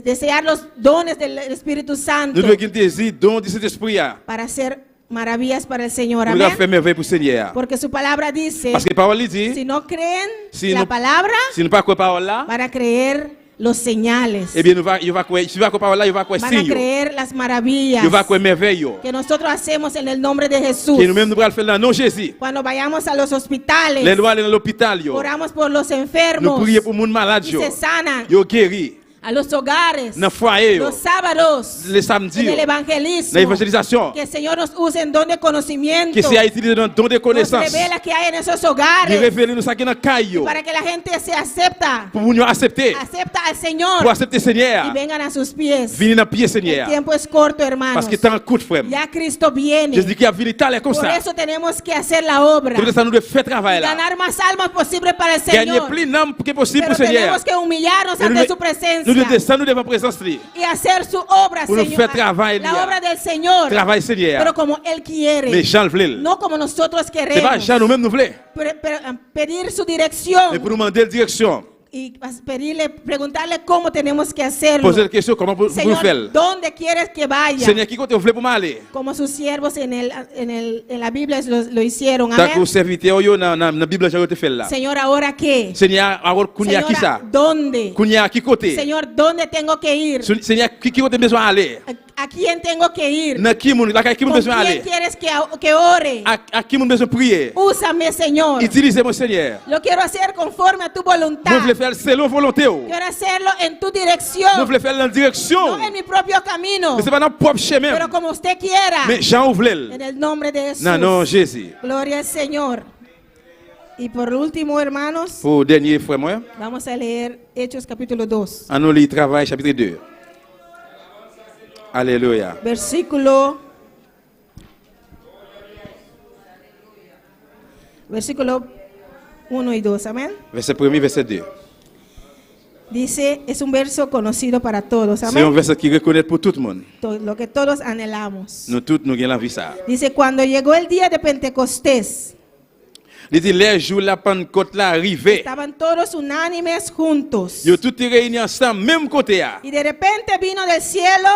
desear los dones del Espíritu Santo Nous devons gagner désir, don de cet esprit là. para hacer maravillas para el Señor. Nous devons Amén. faire merveille pour le Seigneur. Porque su palabra dice, Parce que la parole dit, si no creen Si la no- palabra, si nous ne pas croire parole là, van a creer los señales, eh bien, nous va, il va croire, si nous va croire parole là, il va croire van a signe. creer las maravillas Il va croire merveille. que nosotros hacemos en el nombre de Jesús. Que nous-mêmes nous allons faire dans le nom de Jésus. Cuando vayamos a los Les hospitales, doigts aller dans l'hôpital, yo. oramos por los Nous enfermos prions pour les gens malades, y yo. se sanan. Yo guéri. A los hogares, Dans le foyer, yo. los sábados, Les samedis, en yo. el Dans evangelismo, l'évangélisation. que el Señor nos use en don de conocimiento, Que c'est à utiliser dans le don de nos connaissance. revela que hay en esos Il hogares, révèle nous ça qui est dans le caillou. para que la gente se acepta Pour nous accepter. acepta al Señor Pour accepter y Seigneur. vengan a sus pies. Venir dans le pied El Seigneur. tiempo es corto, hermanos. Parce que tant de coups de frère. Ya Cristo viene. Jésus dit qu'il y a venu tal comme Por ça. eso tenemos que hacer la obra. C'est pour ça que nous devons faire travail là. Ganar más almas posible para el Gagner Señor. plus d'âmes que possible Pero pour Seigneur. tenemos que humillarnos Nous ante su devons presencia descendre devant la présence de lui. y hacer su obra, Pour nous Señor. faire travail, La Elia. obra del Señor. Travail Seigneur. Pero como Él quiere. Mais Jean le voulait. No como nosotros C'est pas queremos. Jean nous-mêmes nous voulons. Pero, pedir su dirección. Mais pour nous demander la direction. Y pedirle, preguntarle cómo tenemos que hacerlo. Poser la question comment pour nous Señor, faire. ¿dónde quieres que vaya? Seigneur, qui côté vous voulez pour m'aller? Como sus siervos en la Biblia lo hicieron. Tant que Amén. vous serviteur yo dans la Bible j'ai fait là. Señor, ¿ahora qué? Seigneur, alors kounya qui Señora, ça? ¿dónde? Kounya qui côté? Señor, ¿dónde tengo que ir? Seigneur, qui côté besoin aller? ¿A quién tengo que ir? Dans qui moun, qui moun ¿Con besoin quién aller? quieres que ore? À qui moun besoin prier? Úsame, Señor. Utilisez mon Seigneur. Lo quiero hacer conforme a tu voluntad. Vous voulez faire selon volonté. Vous Quiero hacerlo en tu dirección, voulez faire dans la direction. no en mi propio camino, Mais c'est pas dans propre chemin. pero como usted quiera. Mais Jean vous voulez. En el nombre de Jesús. Non, non, Jésus. Gloria al Señor. Y por último, hermanos, Pour dernier frère moi, vamos a leer Hechos capítulo 2, on nous lit travail chapitre 2. Alléluia. versículo 1 y 2, amén. Verset 1er, verset 2. Dice, es un verso conocido para todos, C'est un amén. verset qui reconnaît pour tout le monde. Lo que todos anhelamos. Nous tous, nous avons la vie ça. Dice, cuando llegó el día de Pentecostés, Il dit, les jours la Pentecôte là arrivé. estaban todos unánimes juntos. Ils ont tous réunis ensemble, même côté. Y de repente vino del cielo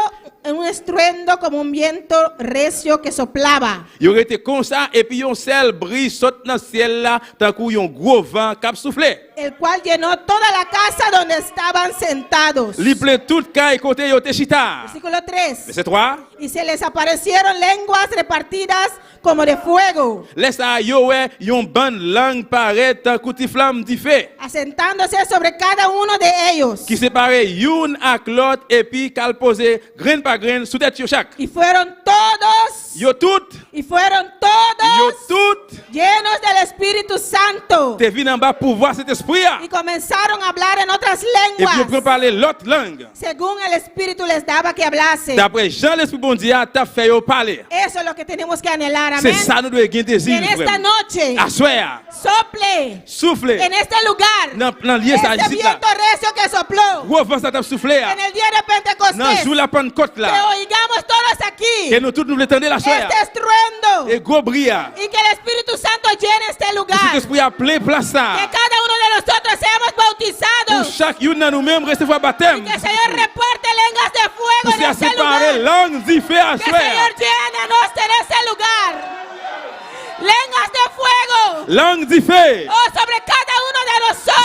un estruendo como un viento recio que soplaba. Il aurait été comme ça, et puis un ciel brille, saute dans le ciel là, tant qu'il y a un gros vent qui a soufflé. El cual llenó toda la casa donde estaban sentados. Il pleut tout cas et côté yote chita. Versículo 3. Verset 3. Y se les aparecieron lenguas repartidas como de fuego, Laisse à yoé, yon ban langue paraît tant que flamme di feu. asentándose sobre cada uno de ellos. Qui sépare youn ak l'autre, et puis qu'al pose grain par grain sous tête yo chaque. Y fueron todos, Yo tout, y fueron yo todos tout, llenos del Espíritu Santo. te vin en bas pour voir cet esprit. Y comenzaron a hablar en otras Et puis on peut lenguas, parler l'autre langue. según el Espíritu les daba que hablase. D'après Jean l'Esprit bon Dieu, t'as fait yo parler. Eso es lo que tenemos que anhelar, C'est amén. ça nous devons gagner désir. En esta vraiment. noche, Assoya, sople souffle. en este lugar Dans lieu ça este ici là. viento recio que sopló Gros vent ça t'a soufflé. en el día de Dans Pentecostés. jour la Pentecôte Que là. oigamos todos aquí Que nous tous nous l'étendons la soya. este estruendo Et gros bria. y que el Espíritu Santo llene este Cet lugar. esprit a plein place Que ça. cada uno de nosotros seamos Pour bautizados. chaque une de nous-mêmes recevoir baptême. Que el Señor reporte lenguas de fuego Pour en faire este séparer lugar. langue différente. Que el Señor llénenos en este lugar. Lenguas de fuego. Langue différente. Oh, sobre cada uno de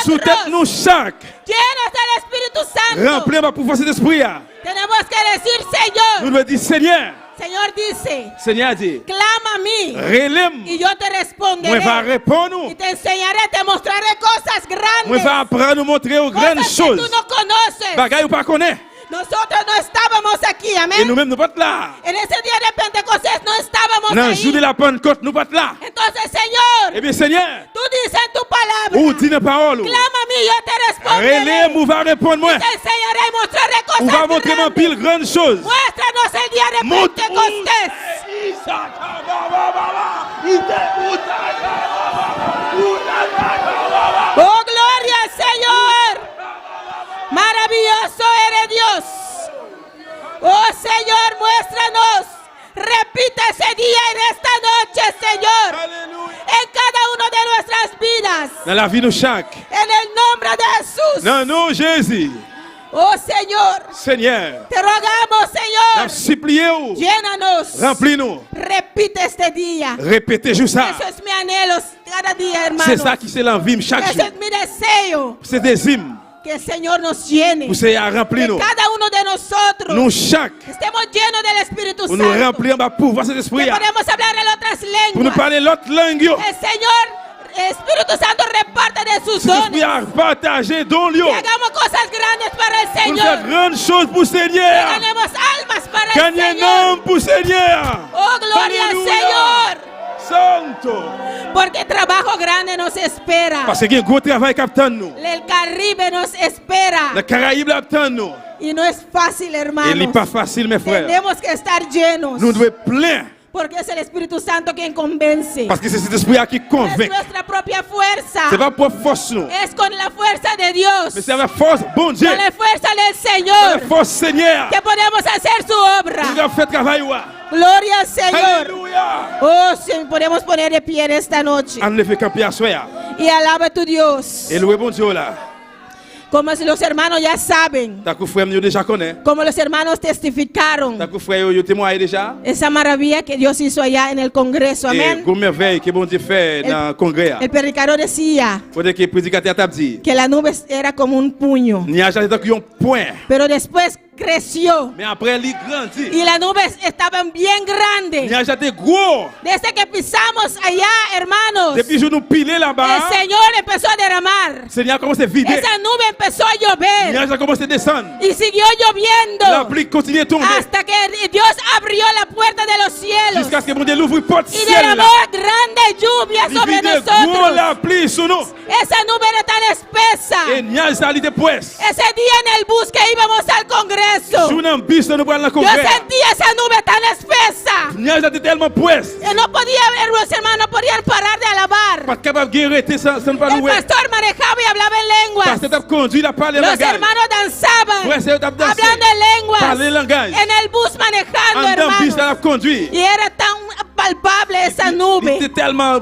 Sous tête nosotros. nous chaque. Llenos del Espíritu Santo. Remplir par pouvoir cet esprit. Tenemos que decir, Nous Señor. devons dire Seigneur. Señor dice, Seigneur dit. clama a mí Relève. y yo te Moi va responderé. répondre. Y te enseñaré, te mostraré cosas Moi grandes. va apprendre nous montrer aux grandes Cosas que tú choses. no conoces. Bagaille ou pas connaît. Nosotros no estábamos aquí, Et amén. nous-mêmes nous pas là. En ese día de Pentecostés no estábamos Dans le jour de ahí. la Pentecôte, nous pas là. Entonces, Señor, Eh bien, Seigneur, tú dices en tu palabra, ou dis nos paroles. clama a mí, yo te Relève, responderé. ou va répondre moi. Te enseñaré y mostraré Ou va cosas montrer mon grandes. pile grandes choses. Muéstranos el día de Montre- Pentecostés. Oh, gloria al Señor. Maravilloso eres Dios. Oh, Señor, muéstranos. Repite ese día en esta noche, Señor. En cada una de nuestras vidas. Dans la vie de chaque. En el nombre de Jesús. Dans le nom de Jésus. Oh, Señor. Seigneur, Te rogamos, nous Señor. supplions. Llénanos. Remplis-nous. Repite este día. Répétez juste ça. Eso es mi anhelo cada día, hermano. C'est ça qui c'est l'envie chaque Ese jour. es mi deseo. C'est des hymnes. Que el Señor nos llene. Pour c'est à Que remplir nous. cada uno de nosotros Nous chaque. estemos llenos del Espíritu Pour nous Santo. remplir par pouvoir cet Que esprit. podemos hablar en otras Pour nous lenguas. parler l'autre langue. yo. El Señor, el Espíritu Santo reparte de sus Cet esprit dones. a partagé dans Que l'eau. hagamos cosas grandes para el Pour faire Señor. grandes choses pour Que Seigneur. ganemos almas para el Gagner un Señor. homme pour Seigneur. Oh, gloria al Alléluia. Señor. Santo. Porque trabajo grande nos espera. Parce qu'il y a un gros travail qui attend nous. El Caribe nos espera. La Caraïbe attend nous. Y no es fácil, Et il n'est hermanos. pas facile, mes frères. Tenemos que estar llenos. Nous devons être pleins. Porque es el Espíritu Santo quien convence. Parce que c'est cet esprit qui Es convainc. nuestra propia fuerza. C'est pas pour force nous. Es con la fuerza de Dios. Mais c'est avec force, bon Dieu. Con la fuerza del Avec Señor. force, Seigneur. Que podemos hacer su obra. Nous devons faire travail. ouais. Gloria al Señor. Alléluia. Oh, si podemos poner de pie en esta noche. On le fait camper à soi. Y alaba a tu Dios. Et loué bon Dieu là. Como si los hermanos ya saben. T'as que frère nous déjà connaît. Como los hermanos testificaron. T'as que frère yo témoigné déjà. Esa maravilla que Dios hizo allá en el Congreso. Et Amén. comme merveille que bon Dieu fait dans le congrès. El predicador decía Pour dire que le prédicateur t'a dit. que la nube era como un puño. Nuage était comme un point. Pero después creció. Mais après il grandit. Y las nubes estaban bien grandes. Nuage était gros. Desde que pisamos allá, hermanos, Depuis que nous pilé là-bas. el Señor empezó a derramar. Seigneur a commencé à vider. Esa nube empezó a llover Nuage a commencé à descendre. y siguió La lloviendo pluie continue à tomber. hasta que Dios abrió la puerta de los cielos Jusqu'à ce que mon Dieu l'ouvre porte y ciel. derramó grande lluvia sobre Il vide gros nosotros. la pluie sur nous. Esa nube era tan espesa. Et nuage ça allait pues. Ese día en el bus que íbamos al Congreso, Jour en bus nous prendre le yo congrès. sentía esa nube tan espesa. Nuage était tellement pues. No podía ver, los hermanos no podían parar de alabar. Pas capable de arrêter sans pas El nous. pastor manejaba y hablaba en Parce que lenguas. t'as conduit la parler Los langage. hermanos danzaban, Ouais, c'est t'as dansé. hablando en lenguas. Parler langage. En el bus manejando, En dans bus hermanos. t'as conduit. Y era tan palpable esa nube. C'était tellement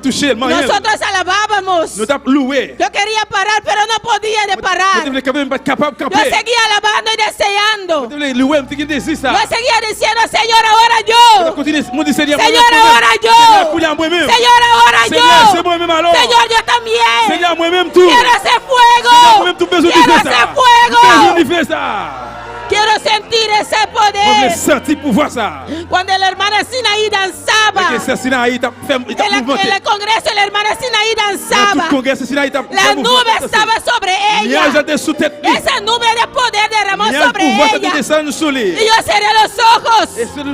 touché, Nosotros alabábamos. nous t'avons loué. Yo quería parar, pero no podía de Vous parar. devez quand même pas capable de Yo camper. seguía alabando y deseando. Vous devez louer un petit désir ça. Yo seguía diciendo, Señor, ahora yo. Continuez, mon Dieu, Seigneur. Señor, ahora yo. Seigneur, moi-même. Señor, ahora Seigneur, c'est yo. moi-même alors. Señor, yo también. Seigneur, moi-même tout. Quiero hacer Seigneur, fuego. moi-même tout besoin de Quiero faire hacer ça. fuego. Besoin de faire ça. Quiero sentir ese On veut poder. sentir pour voir ça. Cuando la hermana Sinaí danzaba. Parce que Sinaï t'a fait En el congreso la hermana Sinaí Dans tout danzaba. congrès, Sinaï t'a La nube estaba sobre ella. Nuage était sous tête. Esa nube de poder derramó Nuage sobre pouvoir te ella. descendre sur les. Y yo cerré los ojos. Et c'est le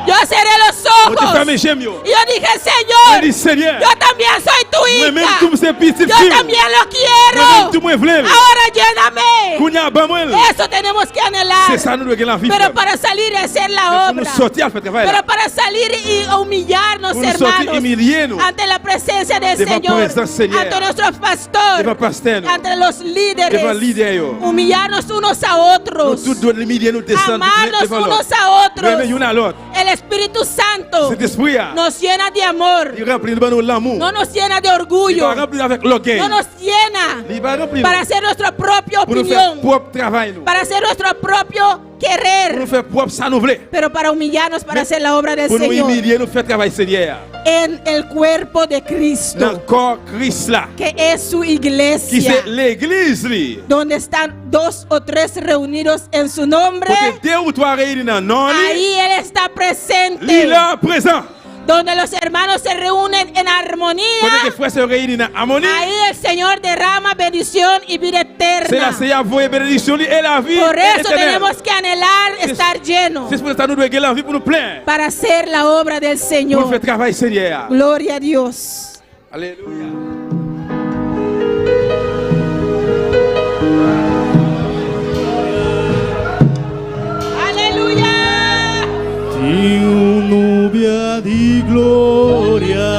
Yo cerré los on te ojos. ferme j'aime yo. Y yo dije, Je Señor, dis Seigneur. yo también soy tu Moi-même hija. tout ces petits Yo filles. también lo Moi-même tout quiero. moi voulais. Ahora lléname. Kounya ba moi. Eso tenemos que C'est anhelar. ça nous devons la vie. Pero para salir y hacer la Pour nous obra. sortir à faire travail. Pero para salir y humillarnos, Pour nous sortir hermanos, humilier-nous. ante la presencia del Devant Señor, presencia del Señor. ante nuestros Devant pastores, pasteur. ante los líderes, Devant leader yo. humillarnos unos a Nous otros, tous devons humilier nous descendre amarnos devant unos l'autre. a otros. Mais une à l'autre. El Espíritu Santo Cet esprit là. nos llena de amor, Il remplit de l'amour. no nos llena de Il orgullo, va remplir avec l'orgueil. no nos llena Il va remplir para hacer nuestra propia pour nous faire opinión, propre travail nous. para hacer nuestro propio Pour nous querer, faire propre ça nous voulait. pero para humillarnos, para hacer la obra del Pour nous Señor humilier, nous faire travail Seigneur. en el cuerpo de Dans le Cristo, corps Christ là. que es su Qui iglesia, c'est l'église lui. donde están 2 o 3 reunidos en su nombre. Côté 2 ou 3 réunis dans nom lui. Ahí Él está Il presente, est là présent. donde los hermanos se reúnen en Côté que armonía. frères se réunissent dans harmonie. Ahí el Señor derrama bendición y vida C'est la eterna. Seigneur voie bénédiction lui et la vie Por eso éternelle. tenemos que anhelar estar llenos C'est pour ça que nous devons gagner la vie pour nous plaindre. para hacer la obra del Pour Señor. faire travail Seigneur. Gloria a Dios. Alléluia. Aleluya. Dio nubia di gloria,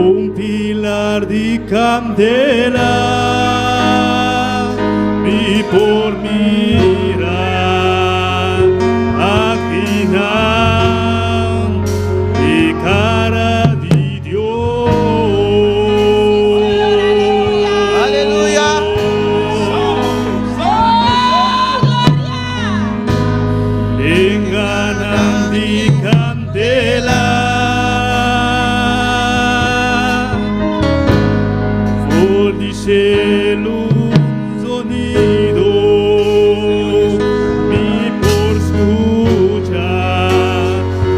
un pilar di candela, mi por mirar actinar di cara di Dios. Aleluya. Enganan di candela, fuor di cielo un sonido, mi por escuchar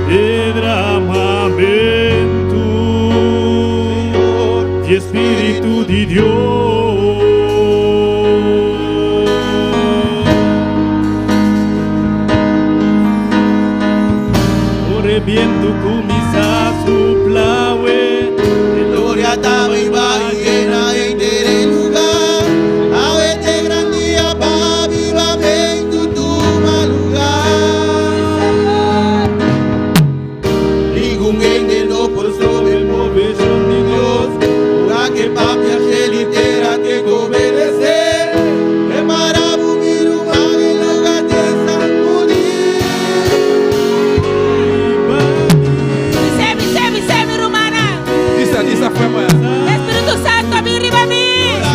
derramamiento di Espíritu di Dios. Viento comienza a soplar, Gloria estaba y va y llena este lugar. A este gran día va vivamente tu lugar. Ningún ente no por sobre el movimiento de Dios. Ora que papi hace litera que obedecer. Prepara vivir un mar en lugar de sacudir. Dice mi rumana. Dis ça frère moi. Espíritu Santo, a mí, arriba a mí.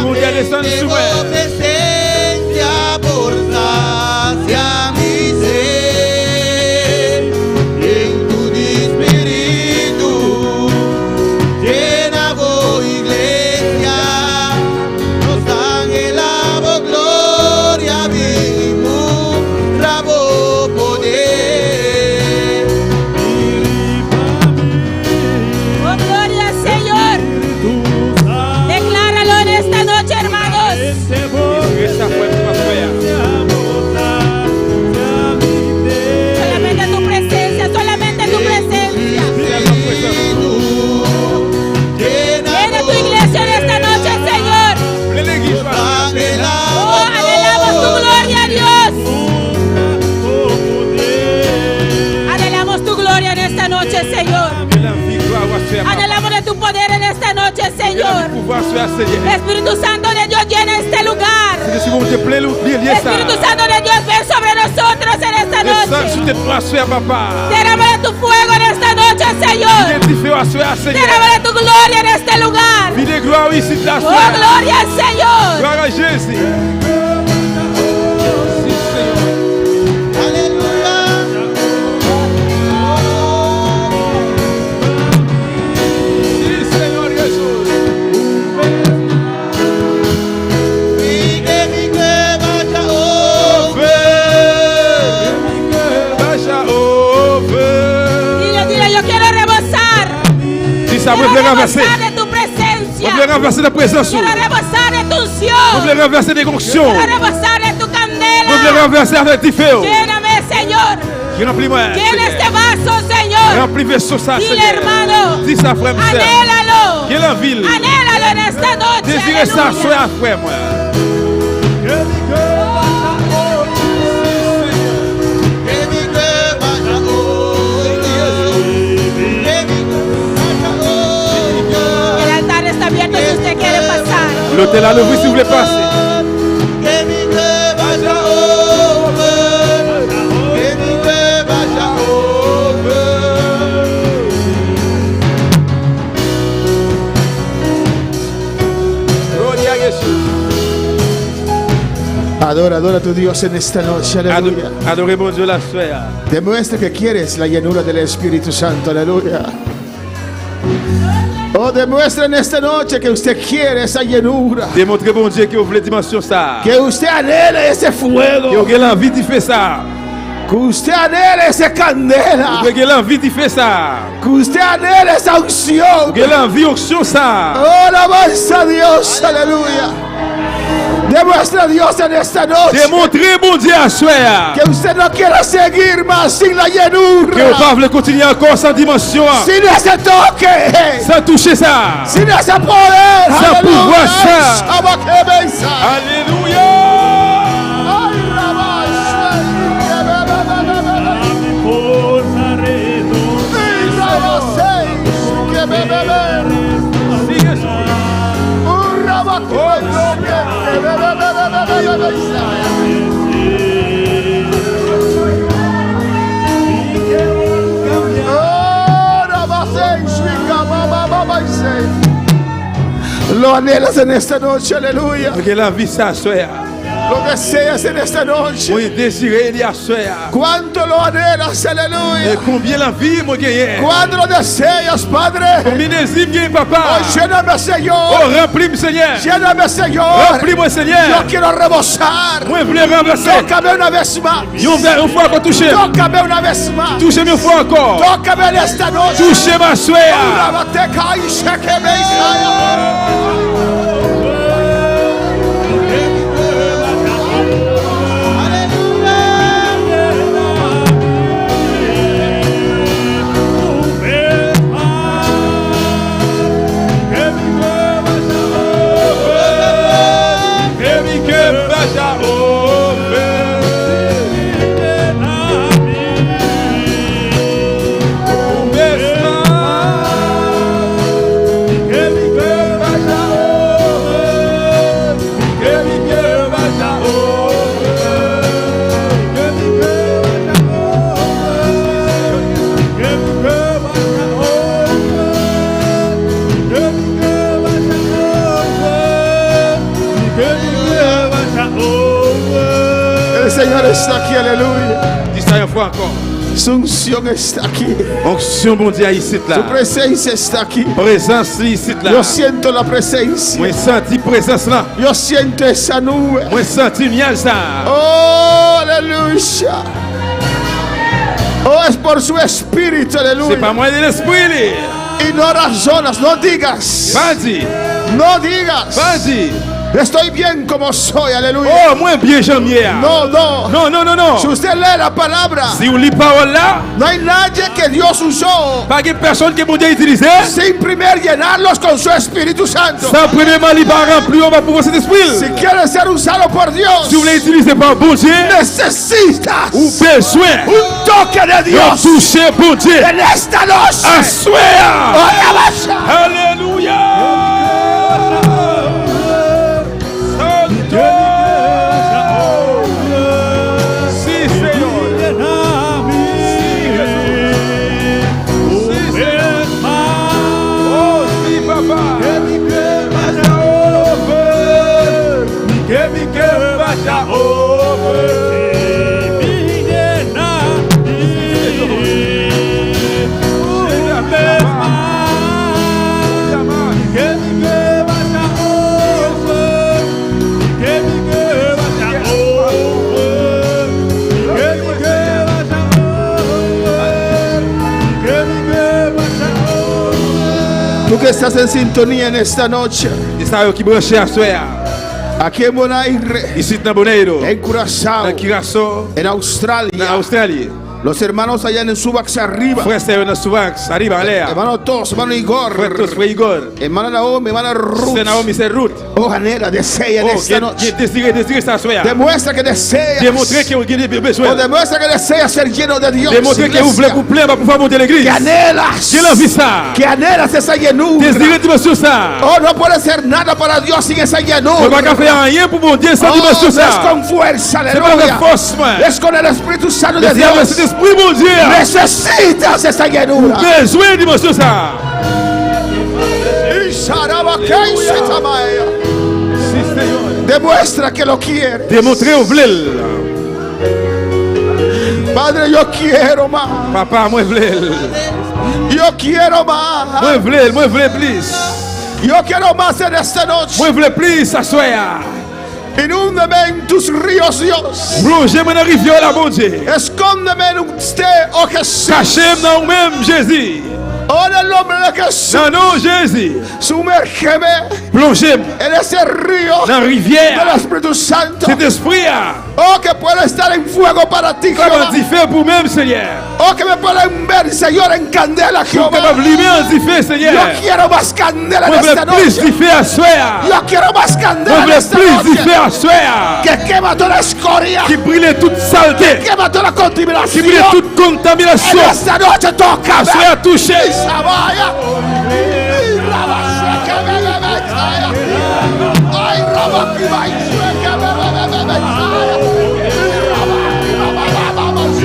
Vous regardez ça nous Tengo souvent. presencia por sacia mi ser. En tu espíritu llena voy iglesia. Nos anhelamos gloria, vimos rabo poder. Oh, gloria al Señor. Decláralo en esta noche, hermanos. Esa fue tu frère. Solamente tu presencia, solamente tu presencia. Llena tu iglesia en esta noche, Señor. L'église va. Oh, anhelamos tu gloria, Dios. Anhelamos tu gloria en esta noche, Señor. Que la victoire va se faire. Anhelamos de tu poder en esta noche, Que la Señor. pouvoir se faire Seigneur. Espíritu Santo de Dios, llena este lugar. Si vous te plaît, liez ça. Espíritu Santo de Dios, ven sobre nosotros en esta noche. sang sur tes trois soeurs, papa. Derrama tu fuego en esta noche, Señor. Identifiez à soeur, Seigneur. Derrama tu gloria en este lugar. Vie de gloire ici, la Oh, soeur. gloria al Señor. Gloire à Jésus. Dile, yo quiero rebosar. Ça vous Quiero plaît renverser. rebosar de tu presencia. Vous voulez renverser la présence. Vous Quiero rebosar de tu unción. voulez renverser des conctions. Quiero rebosar de tu Vous voulez candela. renverser avec tes feux. Lléname, Señor. Qui remplit-moi. Llena este vaso, Señor. Remplis vaisseau ça, Dile, Seigneur. hermano. Dis ça, frère, sœur. Anhélalo. Quelle en ville. Anhélalo en esta noche. Désirez ça, Aleluya. soyez frère, moi. El altar está abierto si usted quiere pasar. L'hôtel à l'ouvrir si vous voulez passer. Gloria a Jesús. Adora, adora a tu Dios en esta noche, aleluya. Adorez mon Dieu la soeur. Demuestra que quieres la llenura del Espíritu Santo, aleluya. Oh, demuestra en esta noche que usted quiere esa llenura. Démontrez mon Dieu que vous voulez dimension ça. Que usted anhela ese Que vous fuego. avez l'envie de faire ça. Que usted anhela esa candela. Vous avez l'envie de faire ça. Que usted anhela esa unción. Vous avez l'envie d'onction ça. Oh, alabanza a Dios, aleluya. Demuestra a Dios en esta noche Démontrez mon Dieu à soeur. que usted no quiere seguir más sin la Que vous llenura. ne pouvez continuer encore sans dimension. Sin ese toque. Sans toucher ça. Sin ese poder. Sans pouvoir ça. Shabakebesa. Alléluia. Ay, Rabasha. Ay, Rabasei. Kebebebe. Sí, Jesús. Un Rabakebesa. Kebebebebebebesa. Oh, Rabasei. Shikababababasei. Lo anhelas en esta noche, aleluya. Vous avez l'envie ça, soeur. Lo deseas en esta noche. Moi, désirez il y a soeur. ¿Cuánto lo anhelas, Et aleluya? combien l'envie, moi, gagne. ¿Cuánto lo deseas, Padre? Combien d'estime gagne, Oh, papa. lléname, Oh, Señor. remplis-moi, Seigneur. Lléname, Señor. Remplis-moi, Yo Seigneur. quiero rebosar. Moi, je voulais renverser. Tócame una vez más. Une fois encore touché. Tócame una vez más. Touchez-moi une fois encore. Tócame en esta noche. Touchez ma soeur. Rabateca y Shekebesa. El Señor está aquí, aleluya. Dis ça une fois encore. Su unción está aquí. Onction, bon Dieu, ici, Su là. presencia está aquí. Présence, ici, là. Yo siento la presencia. Moi, senti présence, là. Yo siento esa nube. Moi, senti miel, ça. Oh, aleluya. Oh, es por su espíritu, C'est pas aleluya. moi de l'esprit, là. Y no razonas, no digas. Vas-y. No digas. Vas-y. Estoy bien como soy, aleluya. Oh, moi, bien, j'aime hier. No, no. Non, non, non, non. Si usted lee la palabra, Si vous lisez la parole là, no hay nadie que Dios usó pas de personne que mon Dieu utilisé. sin primero llenarlos con su Espíritu Santo. Sans premièrement, il va remplir, on va pouvoir cet esprit. Si quieres ser usado por Dios, Si vous voulez utiliser par bon Dieu, necesitas ou besoin un toque de de Dios toucher bon Dieu. en esta noche. Assoya. Alabanza. Alléluia. Si, Seigneur. que estás en sintonía en esta noche. Isa yo qui branché à soya. Aquí en Bonaire, Ici dans Bonaire. en Curazao, Dans Curaçao. en Dans Australia. Australie. Los hermanos allá en Subax arriba. Frère c'est dans Suvax, arrive en l'air. Hermano Tos, hermano Igor. Frère tous, frère Igor. Hermana Naomi, hermana C'est Ruth. Naomi, c'est Ruth. Oh, Janela, desea en Oh, esta noche. qui désiré ça soya. Demuestra que deseas. Démontrer que vous avez besoin. O demuestra que deseas ser lleno de Dios. Démontrer que vous voulez Iglesia. vous plaire pour pouvoir monter l'église. Que anhelas. Qui l'envie ça? Que anhelas esa llenura. Désirez dimension ça. Oh, no puede ser nada para Dios sin esa On ne llenura. va pas faire rien pour mon Dieu sans Oh, dimension es ça. con fuerza, C'est pas avec aleluya. force, man. Es con el Espíritu Santo de C'est avec Dios. cet esprit, mon Dieu. Necesitas esa llenura. Besoin de dimension ça. Demuestra que lo quieres. Démontrer au vlel. Padre, yo quiero más. Papa, moi vlel. Yo quiero más. Moi vlel plus. Yo quiero más en esta noche. Moi vlel plus, ça soit. Inúndeme en tus ríos, Dios. Plongez-moi dans la rivière, la bon Dieu. Escóndeme en usted, oh Jesús. Cachez-moi dans vous-même, Jésus. Oh, en el nombre de Jesús. Dans non, Jésus. Sumérgeme Plongez-moi en ese río dans la del rivière. Espíritu Santo. Cet esprit, Oh, que pueda estar en fuego para ti, comment Jehová. tu fais pour même, Seigneur? Oh, que me puedan ver, Señor, en candela, Pour Jehová. capable de lumière, tu fais, Yo Seigneur. quiero más candela en Moi, esta vlel plus, noche. tu fais à soir. Yo quiero más Moi, candela en vlel esta plus, tu fais noche. à soir. Que quema toda escoria. Qui brûle toute saleté. Quema toda Qui brûle contaminación. toute contamination. En esta noche toca. Sois touché. Sabaya. Y rabase que me caia. Ay, raba que va y sueca me caia. Y raba, y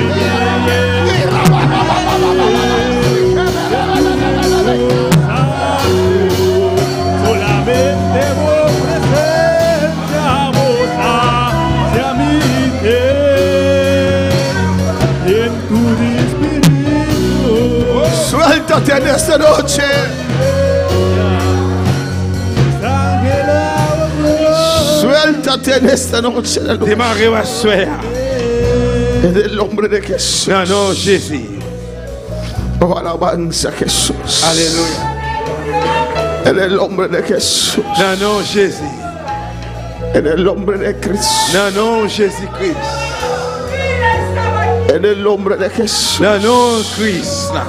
Solamente vos presencia vos hacia mi ser. Y en tu espíritu suéltate en esta noche. Suéltate en esta noche. Démarrez à soir. En el nombre de Jesús. Non, non, Jésus. Oh, alabanza a Jesús. Alléluia. En el nombre de Jesús. Non, non, Jésus. En el nombre de Cristo. Non, non, Jésus-Christ. En el nombre de Jesús. Non, non, Christ. Là.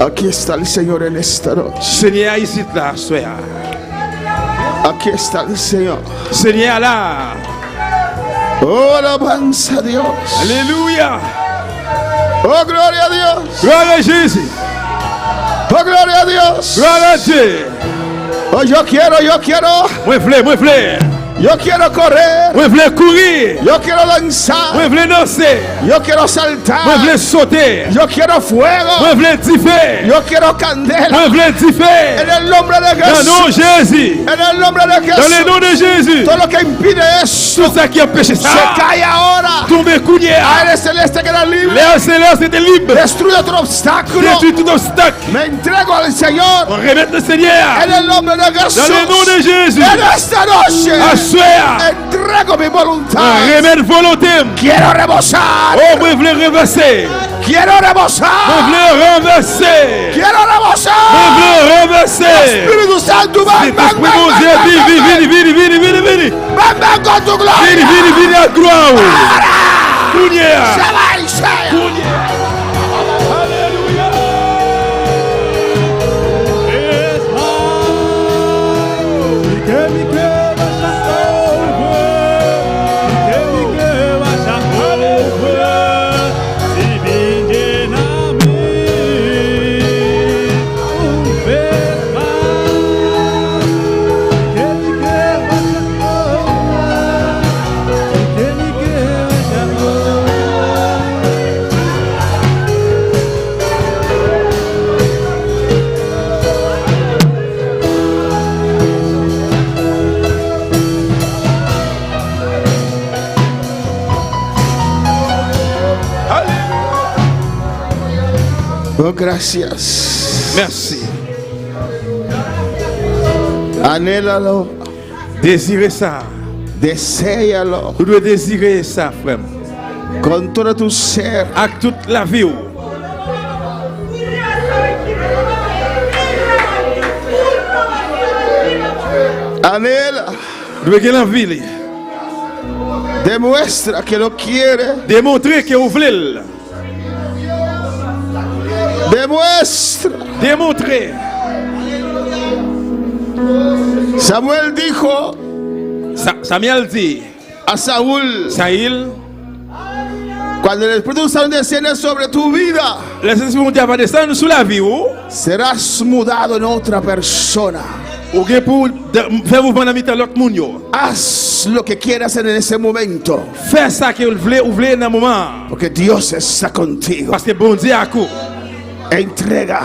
Aquí está el Señor en esta noche. Seigneur, ici, là, soir. Aquí está el Señor. Seigneur, là. Oh, alabanza a Dios. Alléluia. Oh, gloria a Dios. Gloire à Jésus. Oh, gloria a Dios. Gloire à Dieu. Oh, yo quiero. Moi, vlé. Yo quiero correr. Moi, vlé courir. Yo quiero lanzar. Moi, vlé danser. Yo quiero Moi, saltar. vlé sauter. Yo quiero fuego. Moi, vlé tiffer. Yo quiero candela. Moi, vlé En tiffer. el nombre de Dans le nom de Jesús. Jésus. En el nombre de Dans le Jesús. nom de Jésus. Todo lo que impide eso Tout ça qui empêche ça. se cae ahora. Tombe couillère. Aire celeste queda libre. L'air céleste était libre. Destruye otro obstáculo. Détruis tout obstacle. Me entrego al Señor. On remet le Seigneur. En el nombre de Dans Jesús. le nom de Jésus. En esta noche. À soir. Entrego mi On voluntad. remet volonté. Quiero rebosar. Oh, moi, vlé renverser. Quiero Moi, rebosar. vlé renverser. Quiero Moi, rebosar. vlé renverser. Espíritu Santo, ven, ven, Esprit mon ven, Dieu, ven, vini, ven, vini, vini, vini, vini, vini. ven, ven con tu Vini, gloria. vini, vini à gloire. Couillère. Se va y sea. es mal. Y que mi que vaya over. Y que mi que vaya over. Si vienen a mí un vez más. Y que mi que vaya over. Y que mi que vaya over. Oh, gracias. Merci. Anhélalo. Désirez ça. Deséalo. Vous devez désirer ça, frère. Con todo tu ser. Avec toute la vie. Anhela. Doit gagner l'envie. Demuestra que lo quiere. Démontrer que vous voulez. Demuestra. Démontrer. Samuel dijo Samuel dit a Saúl, Saïl, cuando el Espíritu Santo desciende sobre tu vida, l'Esprit Dieu va descendre sur la vie ou serás mudado en otra persona. ou bien pour faire mouvement dans mitan l'autre monde yo. Haz lo que quieras en ese momento, Fais ça que vous voulez dans le moment porque Dios está contigo. parce que bon Dieu a coup. Entrega,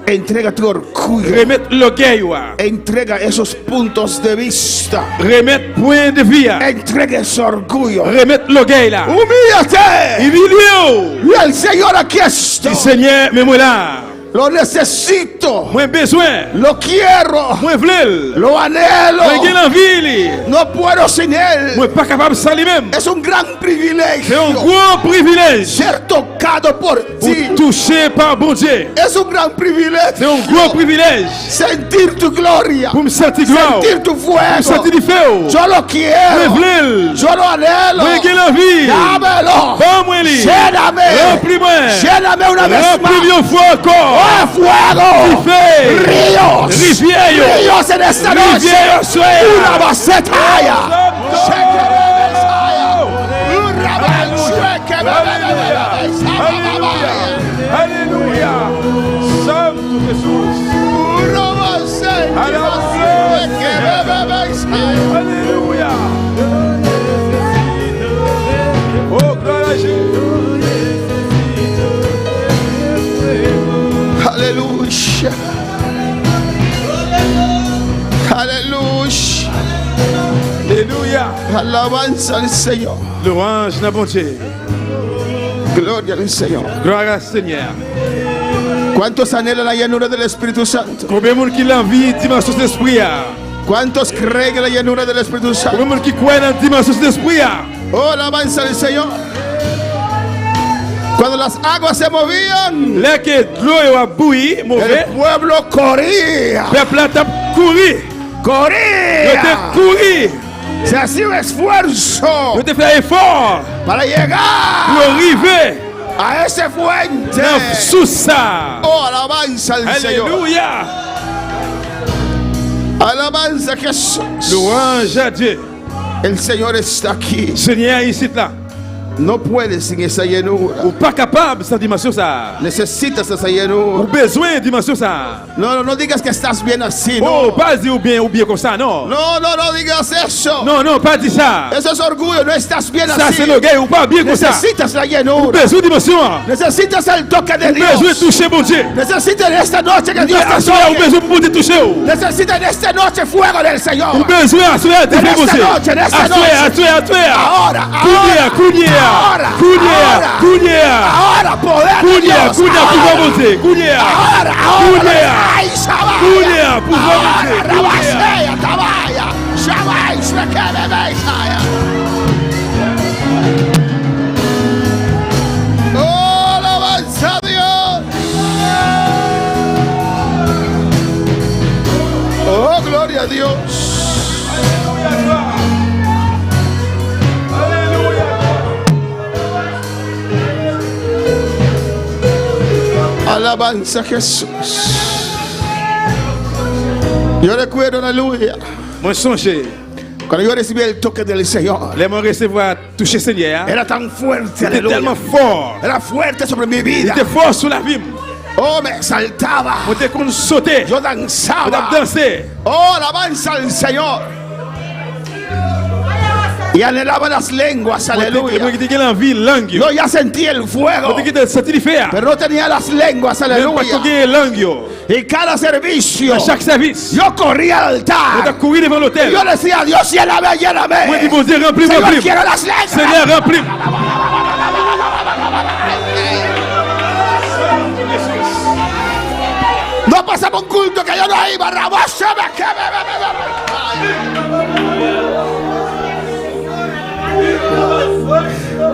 entrega tu orgullo, remettre l'orgueil wa. entrega esos puntos de vista, Remettre point de vie. entrega ese orgullo. Remettre l'orgueil là. Humíllate. Humiliez-vous. Y el Señor aquí está. Dis Seigneur, mais moi là, Lo necesito, moi besoin, lo quiero, moi voulais, lo anhelo. moi j'ai l'envie. No puedo sin él. Moi pas capable sans lui-même. Es un gran C'est un privilegio gros privilège ser tocado por pour ti. toucher par bon Dieu. Es un gran C'est un gros privilegio privilège sentir tu gloria, pour me sentir gloire, sentir tu pour me sentir fuego. du feu. Yo lo Moi quiero, voulais, yo lo anhelo. moi j'ai l'envie. Dámelo, Pas moi li. lléname, Remplis-moi. lléname una vez Remplis más. une fois encore. ¡Oh, fuego! Fais. ¡Ríos! Rivière. ¡Ríos en esta noche! Rivière soya. ¡Una macetaya! Alléluia. Santo Jesús. Alléluia. Oh, gloire à Jésus. Aleluya. Aleluya. Alléluia. Alabanza al Señor. Louange na bon Dieu. Gloria al Señor. Gloire au Seigneur. ¿Cuántos anhelan la llanura del Espíritu Santo? Combien de monde qui l'envie dimension de l'esprit? ¿Cuántos creen en la llanura del Espíritu Combien Santo? de monde qui croit dans la dimension de l'esprit? Oh, alabanza al Señor. Cuando las aguas se movían, Là que l'eau a bouilli, mauvais, el pueblo corría. le peuple a couru. Il Corría. a couru. Se hacía un esfuerzo Il a fait effort para pour llegar arriver a ese fuente. sous ça. Oh, alabanza al Señor. Alléluia. Alabanza a Jesús. Louange à Dieu. El Señor está aquí. Seigneur ici là. No puedes sin esa llenura. Ou pas capable cette dimension ça. Necesitas esa Ou llenura. besoin de dimension ça. No digas que estás bien así. Oh, No, pas dire ou bien comme ça, non. no digas eso. Non, pas dire ça. Eso es orgullo. No estás bien Ça así. c'est le gars ou pas bien comme ça. Necesitas la Ou llenura. besoin de dimension. Necesitas el toque de Ou besoin de Dios. toucher mon Dieu. Necesitas en esta noche que Dios te Assoir, ou toque. besoin pour te toucher. Ou Necesitas en esta noche fuego del Señor. besoin assoir te En faire esta bosser. noche, en esta noche. Assoir. Ahora, ahora poder de Dios. pouvoir monter. Ahora, ay, Shabbat. Pouvoir monter. Rabasea, Tabaya, Shabbat, Shrekebe, Beisaya. Oh, alabanza a Dios. Oh, gloria a Dios. Alabanza a Jesús. Yo recuerdo, aleluya, Moi songe, cuando yo recibí el toque del Señor. les mots recevoir toucher Seigneur. Era tan fuerte, C'était aleluya. tellement fort. Era fuerte sobre mi Il vida. était fort sur la vie. Oh, me exaltaba. On était qu'on sautait. Yo On a danzaba. dansé. Oh, alabanza al Señor. Y anhelaba las lenguas, Moi aleluya. qui était l'envie langue. Yo ya sentía el fuego, Moi qui était senti le faire. pero no tenía las lenguas, Même pas aleluya. qu'on langue yo. Y cada servicio, À chaque service. yo corría al On a altar. couru devant l'hôtel. Yo decía, Dios, lléname, Moi dis lléname. bon Dieu remplis, Señor, remplis. quiero las lenguas. Seigneur remplis. No pasaba un culto que yo no iba. Rabósame, que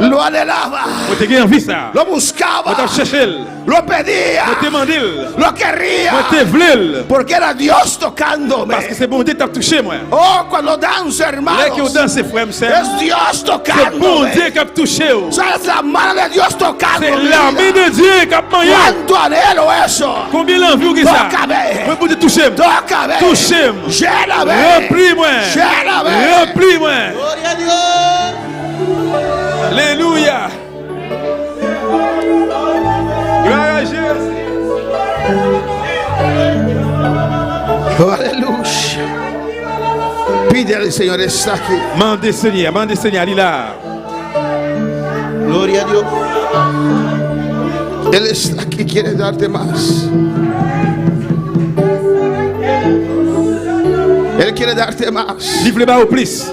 Lo anhelaba. Moi te gen envie ça. Lo Moi buscaba. te cherché. Lo pedía. Moi te mandil. Lo quería. Moi te vlil. Porque era Dios tocándome. Parce que c'est bon Dieu t'a touché moi. Oh, cuando danzo, Là que vous hermanos. dansez frère me sœur. Es Dios C'est bon tocándome. Dieu qui a touché. Ça, es la mano de Dios tocando. C'est mi l'armée vida. de Dieu qui a manié. Cuánto anhelo eso. Combien l'envie ou que ça? Tócame. Moi pour te toucher. Tócame. Touchez-moi. Lléname. Remplis-moi. Lléname. Remplis-moi. Gloria a Dios. Alléluia. Gloire à Jésus. Aleluya. Pídele, Señor, está aquí. Mandez Seigneur, il est là. Gloria a Dios. Él está aquí, quiere darte más. Él quiere darte más. Livre le bas au plus.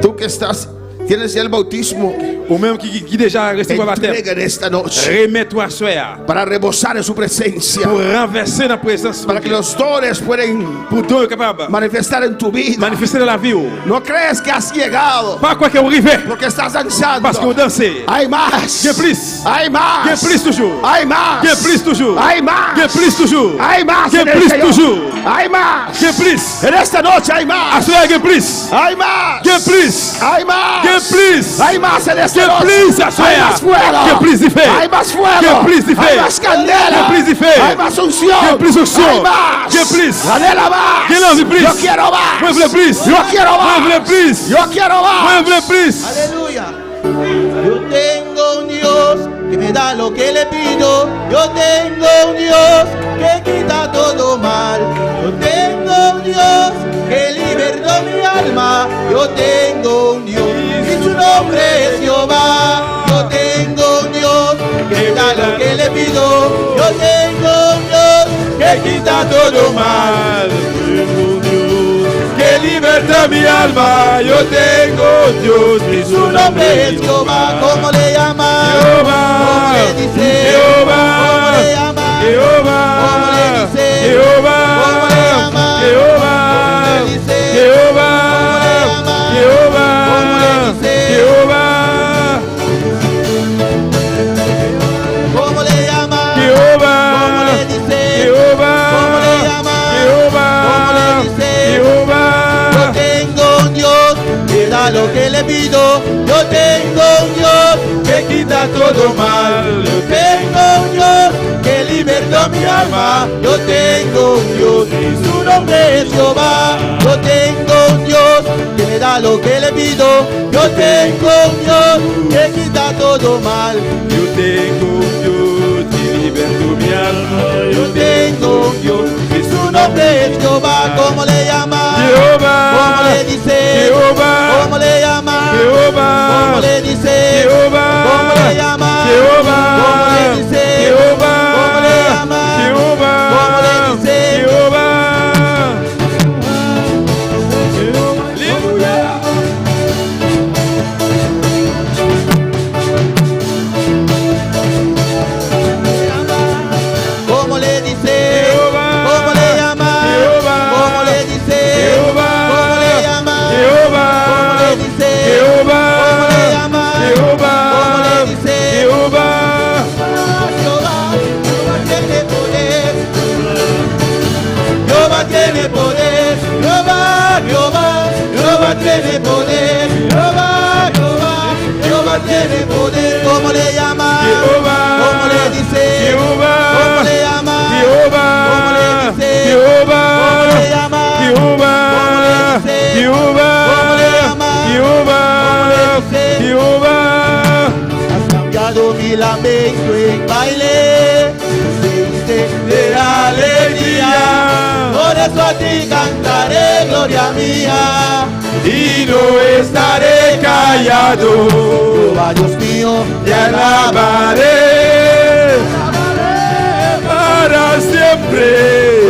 Tú que estás, tienes ya el bautismo, Ou même qui déjà reçu le baptême. entrega en esta noche Remets-toi à soi. para rebosar en su presencia, Pour renverser la présence. para que los dones pueden Pour Dieu capable. manifestar en tu vida. Manifester dans la vie. No crees que has llegado Pas quoi que vous arrivez. porque estás danzando. Parce que vous dansez. Hay más. Bien plus. Hay más. Bien plus toujours. Hay más. Bien plus toujours. Hay más. Bien plus toujours. Hay más. Bien en el plus Señor. toujours. Hay más. Bien plus. En esta noche hay más. À cela, bien plus. Hay más. Bien plus. Hay más. Bien plus. Hay más en esta Bien noche. plus. À Hay más cela. fuego. Bien plus d'y faire. Hay más fuego. Bien plus d'y Hay faire. más candela. Bien plus d'y faire. Hay más unción. Bien plus unction. Hay más. Bien plus. Anhela más. Bien envie plus. Yo quiero más. Moi, je veux plus. Yo quiero Moi, más. je veux plus. Yo quiero más. Moi, je veux plus. Aleluya. Yo tengo un Dios que me da lo que le pido. Yo tengo un Dios que quita todo mal. Yo tengo un Dios que libertó mi alma. Yo tengo un Dios y su nombre es Jehová. Yo tengo un Dios que me da lo que le pido. Yo tengo un Dios que quita todo mal. Que liberta mi alma. Yo tengo Dios y Su nombre es Jehová. ¿Cómo le llama? Jehová. ¿Cómo le dice? Jehová. ¿Cómo le llama? Jehová. ¿Cómo le dice? Jehová. ¿Cómo le llama? Jehová. ¿Cómo le dice? Jehová. ¿Cómo le llama? Jehová. ¿Cómo le dice? Jehová. ¿Cómo le llama? Jehová. ¿Cómo le dice? Jehová. ¿Cómo le llama? Jehová. ¿Cómo le dice? Jehová. Yo tengo un Dios que da lo que le pido. Yo tengo un Dios que quita todo mal. Yo tengo un Dios que libertó mi alma. Yo tengo un Dios y su nombre es Jehová. Yo tengo un Dios que me da lo que le pido. Yo tengo un Dios que quita todo mal. Yo tengo un Dios que libertó mi alma. Yo tengo un Dios y su nombre es Jehová. ¿Cómo le llama? Jehová. ¿Cómo le dice? Jehová. ¿Cómo le llama? Jehová. ¿Cómo le dice? Jehová. ¿Cómo le llama? Jehová. ¿Cómo le dice? Jehová. ¿Cómo le llama? Jehová. ¿Cómo le dice? Jehová. Aleluya. ¿Cómo le dice? Jehová. ¿Cómo le llama? Jehová. ¿Cómo le dice? Jehová. ¿Cómo le llama? Jehová. ¿Cómo le dice? Jehová. ¿Cómo le llama? Jehová. ¿Cómo le dice? Jehová. Jehová tiene poder, Jehová, Jehová, Jehová tiene poder, Jehová, Jehová, Jehová tiene poder. ¿Cómo le llama? Jehová. ¿Cómo le dice? Jehová. ¿Cómo le llama? Jehová. ¿Cómo le dice? Jehová. ¿Cómo le llama? Jehová. ¿Cómo le dice? Jehová. ¿Cómo le llama? Jehová. ¿Cómo le dice? Jehová. Has cambiado mi lamento en baile, de alegría. Por eso a ti cantaré, gloria mía. Y no estaré callado. Jehová Dios mío, Te alabaré para siempre.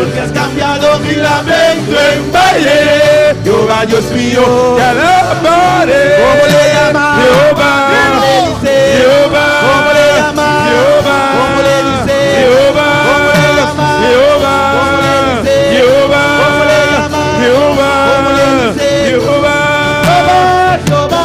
porque has cambiado mi lamento en Baile, Jehová Dios mío, te alabaré. ¿Cómo le llama? Jehová. ¿Cómo le dice? Jehová. ¿Cómo le llama? Jehová. ¿Cómo le dice? Jehová. ¿Cómo le llama? Jehová. ¿Cómo le dice? Jehová. ¿Cómo le llama? Jehová. ¿Cómo le dice? Jehová. Jehová,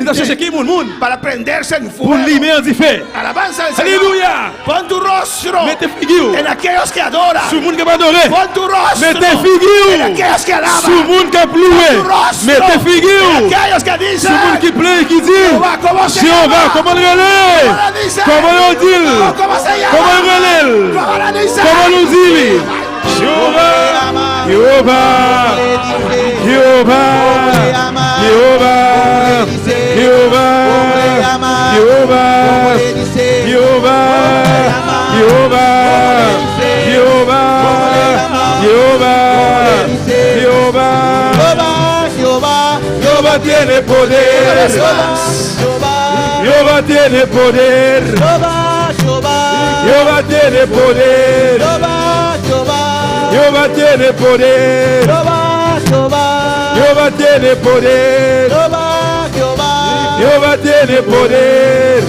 Il a cherché qui moun. para prenderse en Pour fuego. limer en feu. Alabanza al Señor. Alléluia. Pon tu rostro Mettez figure. en aquellos que adoran. Sur le monde qui va adorer. Pon tu rostro Mettez en figure. aquellos que alaban. Sur le monde qui a Pon ploué. tu rostro Mettez en figure. aquellos que dicen Sur le monde qui plaît, qui dit. Jehová, ¿cómo se Jéhovah, llama? comment le relais? ¿Cómo le dice? Comment le dit? ¿Cómo se llama? Comment le relais? ¿Cómo le dice? Comment le dit? Jéhovah, Jéhovah, Jéhovah, Jéhovah, Jéhovah, Jéhovah, Jéhovah, Jéhovah, Jéhovah, Jéhovah, Jehovah tiene poder, Jehovah tiene poder, Jehovah tiene poder, Jehovah tiene poder, Jehovah tiene poder, Jehovah tiene poder.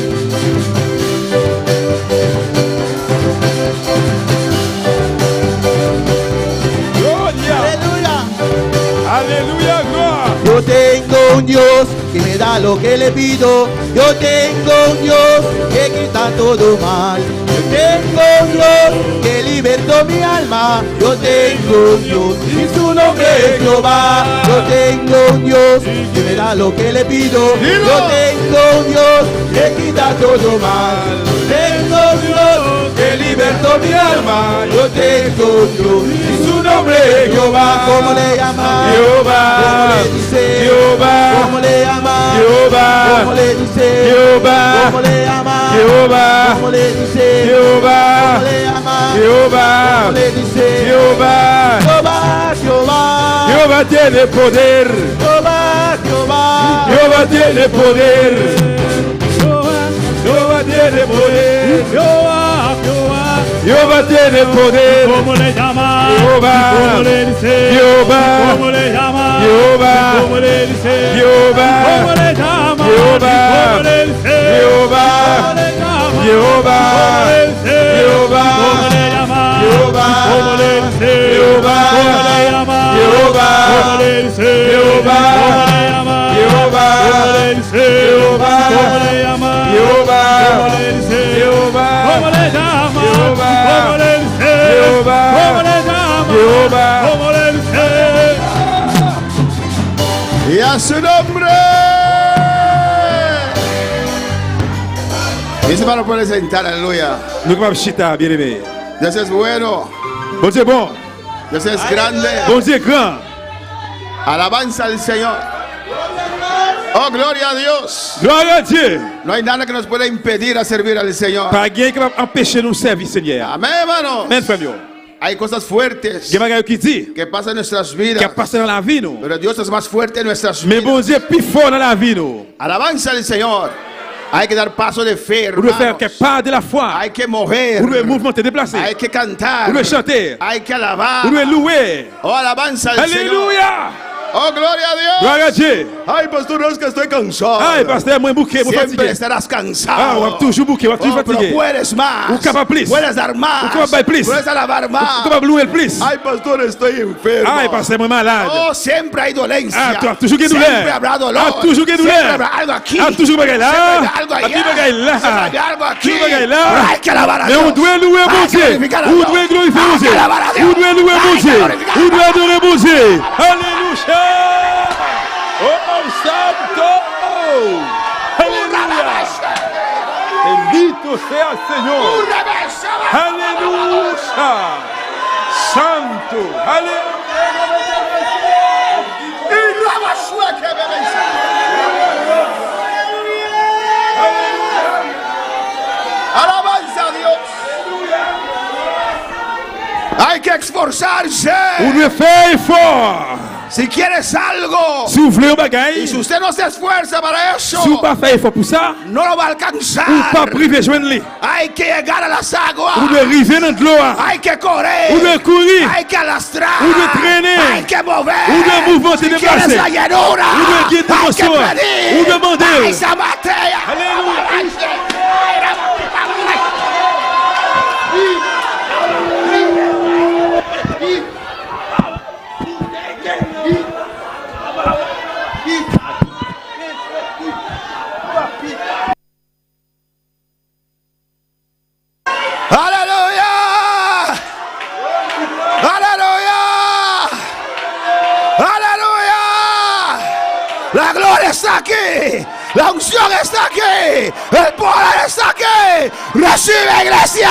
Aleluya, gloria. Yo tengo un Dios que me da lo que le pido. Yo tengo un Dios que quita todo mal. Yo tengo un Dios que libertó mi alma. Yo tengo un Dios y su nombre es Jehová. Yo tengo un Dios que me da lo que le pido. Yo tengo un Dios que quita todo mal. Tengo un Dios que libertó mi alma. Yo tengo un Dios y su nombre es Jehová. ¿Cómo le llama? Jehová, ¿Cómo le dice? Jehová, ¿Cómo le llama? Jehová, ¿Cómo le dice? Jehová, ¿Cómo le llama? Jehová, ¿Cómo le dice? Jehová, ¿Cómo le llama? Jehová, ¿Cómo le dice? Jehová, Jehová, Jehová, Jehová tiene poder, Jehová, Jehová, Jehová tiene poder, Jehová tiene poder, Jehová tiene poder, ¿Cómo le llama? Jehová, ¿Cómo le dice? Jehová, ¿Cómo le llama? Jehová, ¿Cómo le dice? Jehová, ¿Cómo le llama? Jehová, ¿Cómo le dice? Jehová, ¿Cómo le llama? Jehová, ¿Cómo le dice? Jehová, ¿Cómo le llama? Jehová, ¿Cómo le dice? Jehová, ¿Cómo le llama? Jehová, ¿Cómo le dice? Jehová, ¿Cómo le llama? Jehová, ¿Cómo le dice? Jehová, ¿Cómo le llama? Jehová, ¿Cómo le dice? Jehová, ¿Cómo le llama? Jehová, ¿Cómo le dice? Jehová, ¿Cómo le llama? Jehová. ¿Cómo le dice? Y a su nombre. Y se van a poder sentar, aleluya. Nous sommes chita, bien aimé. Dios es bueno. Bon Dieu bon, Dios es grande. bon Dieu grand. Alabanza al Señor. Oh, gloria a Dios. Gloire à Dieu. No hay nada que nos pueda impedir a servir al Señor. Pas rien qui va empêcher nous servir, Seigneur. Amén, hermanos. Amen, frère. Il Hay cosas fuertes y a des choses qui disent, que pasan en nuestras qui vidas. passent dans la vie, nous. Pero Dios es más fuerte en nuestras Mais vidas. bon Dieu est plus fort dans la vie, nous. Alabanza al Señor. Hay que dar paso de fe, Vous devez faire hermanos. quelque part de la foi. Hay que mover. Vous devez mouvementer, déplacer. Hay que cantar. Vous devez chanter. Hay que alabar. Vous devez louer. Oh, alabanza al Señor. Alléluia. Oh, gloria a Dios. Gloire à Dieu. Ay, pastor, es que estoy cansado. Ay, pasteur, moi bouquet, moi Siempre fatigué. estarás Ah, cansado. on va toujours bouquet, on va toujours Oh, pero fatigué. puedes más. Ou capable plus. Puedes dar más. Ou capable plus. Puedes alabar más. Comment louer le plus? Ay, pastor, estoy enfermo. Ay, pasteur, moi malade. Oh, siempre hay dolencia. Ah, tu as toujours que Siempre douleur. habrá dolor. Ah, toujours que Siempre douleur. habrá algo aquí. Ah, toujours bagaille là. Siempre habrá algo Ah, allá. puis bagaille là. Siempre habrá algo aquí. Puis bagaille là. Pero hay que alabar a Mais on Dios. doit louer Hay mon que Dieu. glorificar a On Dios. doit glorifier Hay mon que Dieu. alabar a Dios. On doit louer mon Hay que Dieu. glorificar a On Dios. doit adorer mon Dieu. Alléluia. Oh, santo. Alléluia. Bendito sea el Señor. Aleluya. Santo. Alabanza a Dios. Hay que esforzarse. On doit faire effort. Si quieres algo Si vous voulez un y bagaille, si usted no se esfuerza para eso, si vous ne pas effort pour ça, no lo va a ou pas alcanzar. priver joindre les. Hay que llegar a las aguas. Vous devez arriver dans de l'eau. Hay que correr. Vous devez courir. Hay que alastrar. Vous devez traîner. Hay que mover. Vous devez mouvementer, Si déplacer. quieres la llenura. Vous devez guider Hay vos que soins. pedir. Vous demandez. Ay, Samatea. La unción está aquí. El poder está aquí. Recibe, iglesia.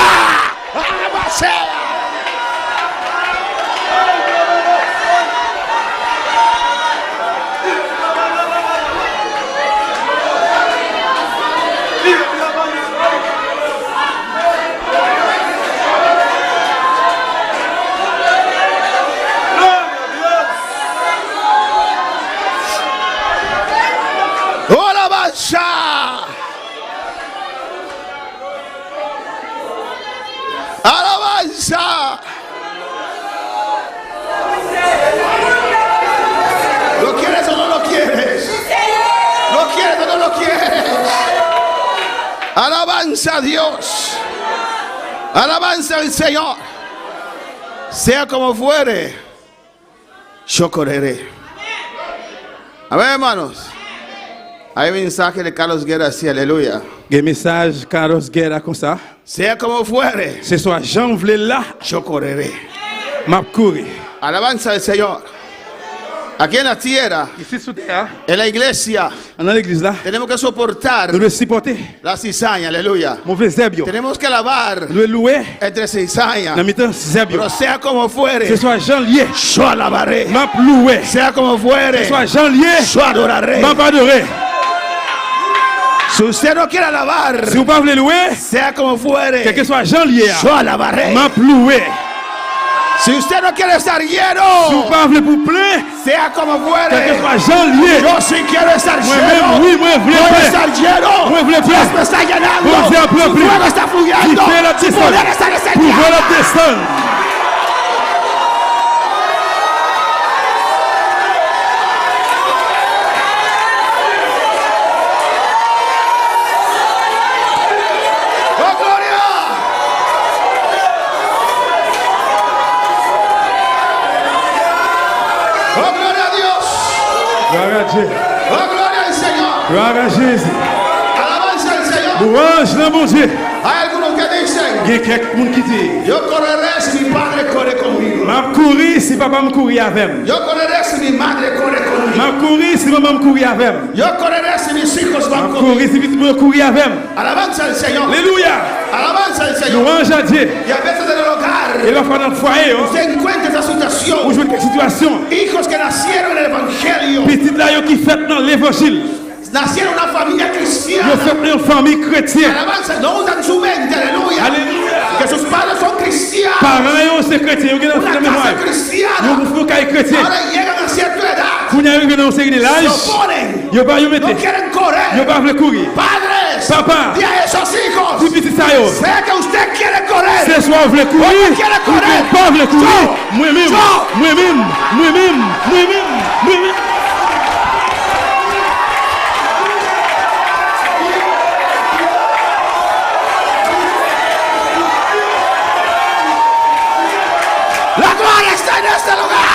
Alabanza. Alabanza. ¿Lo quieres o no lo quieres? ¿Lo quieres o no lo quieres? Alabanza a Dios. Alabanza al Señor. Sea como fuere, yo correré. A ver, hermanos. Hay un mensaje de Carlos Guerra así, aleluya. Un message Carlos Guerra comme ça. Sea como fuere, Ce soit Jean vle là, yo correré. m'a couru. Alabanza al Señor. Aquí en la tierra, Ici sous terre, en la iglesia, dans l'église là, tenemos que soportar nous devons supporter. la cizaña, aleluya. Mon frère Zebio. Tenemos que alabar Nous devons louer. entre cizaña. Dans mi-temps Zebio. Pero sea como fuere, Ce soit Jean lié, yo alabaré. m'a loué. Sea como Ce fuere, soit Jean lié, yo adoraré. m'a adoré. Si usted no quiere alabar, Si vous ne voulez louer, sea como fuere, quel que soit Jean lié, yo alabaré. m'a loué. Si usted no quiere estar Si vous lleno, ne voulez pour plein, sea como quel que fuere, soit Jean lié, yo sí quiero estar moi-même, lleno. oui, moi, je Voy a voulais estar lleno. Moi, je voulais Dios me está llenando. Bon Dieu, plein, Su plein. fuego está fluyendo. Qui fait la Su descente, poder está pour descendiendo. voir la descente. ¡Oh, gloria! ¡Oh, gloria a Dios! Gloire à Dieu. ¡Oh, gloria al Señor! Gloire à Jésus. ¡Alabanza al Señor! Louange dans mon Dieu. Hay algunos que dicen, Il y a quelqu'un qui dit, yo correré si mi padre corre conmigo. m'a couru si papa me courir avec. Yo correré si mi madre corre conmigo. M'a couru si maman me courir avec. Yo correré si mis hijos M'a van couru conmigo. si vite me courir avec. Alabanza al Señor. Alléluia. Alabanza al Señor. Louange à Dieu. Y a veces en el hogar, Et la fois dans le foyer, usted encuentra esa où situación. je vois quelle situation. Hijos que nacieron en el Evangelio, Petit là, yo qui fait dans l'évangile. nacieron en una familia Yo cristiana. fait dans une famille chrétienne. Alabanza, no usan su mente, aleluya. Alléluia. Que sus padres son cristianos. Parents, yo c'est chrétien. Yo qui dans Una la casa mémoire. cristiana. Yo vous caille chrétien. Ahora llegan a cierta edad. Vous n'arrivez dans un certain Se âge. oponen. Yo pas yo No mettez. quieren Yo correr. pas voulez courir. Padres, Papa. di a esos hijos. Si petit ça yo. Sea que usted quiere correr. C'est soit vous voulez courir. Moi, qui a la Ou colère. bien pas voulez courir. Yo. Moi-même. Yo. Moi-même. Moi-même. Moi-même. Moi-même. La gloria está en este lugar.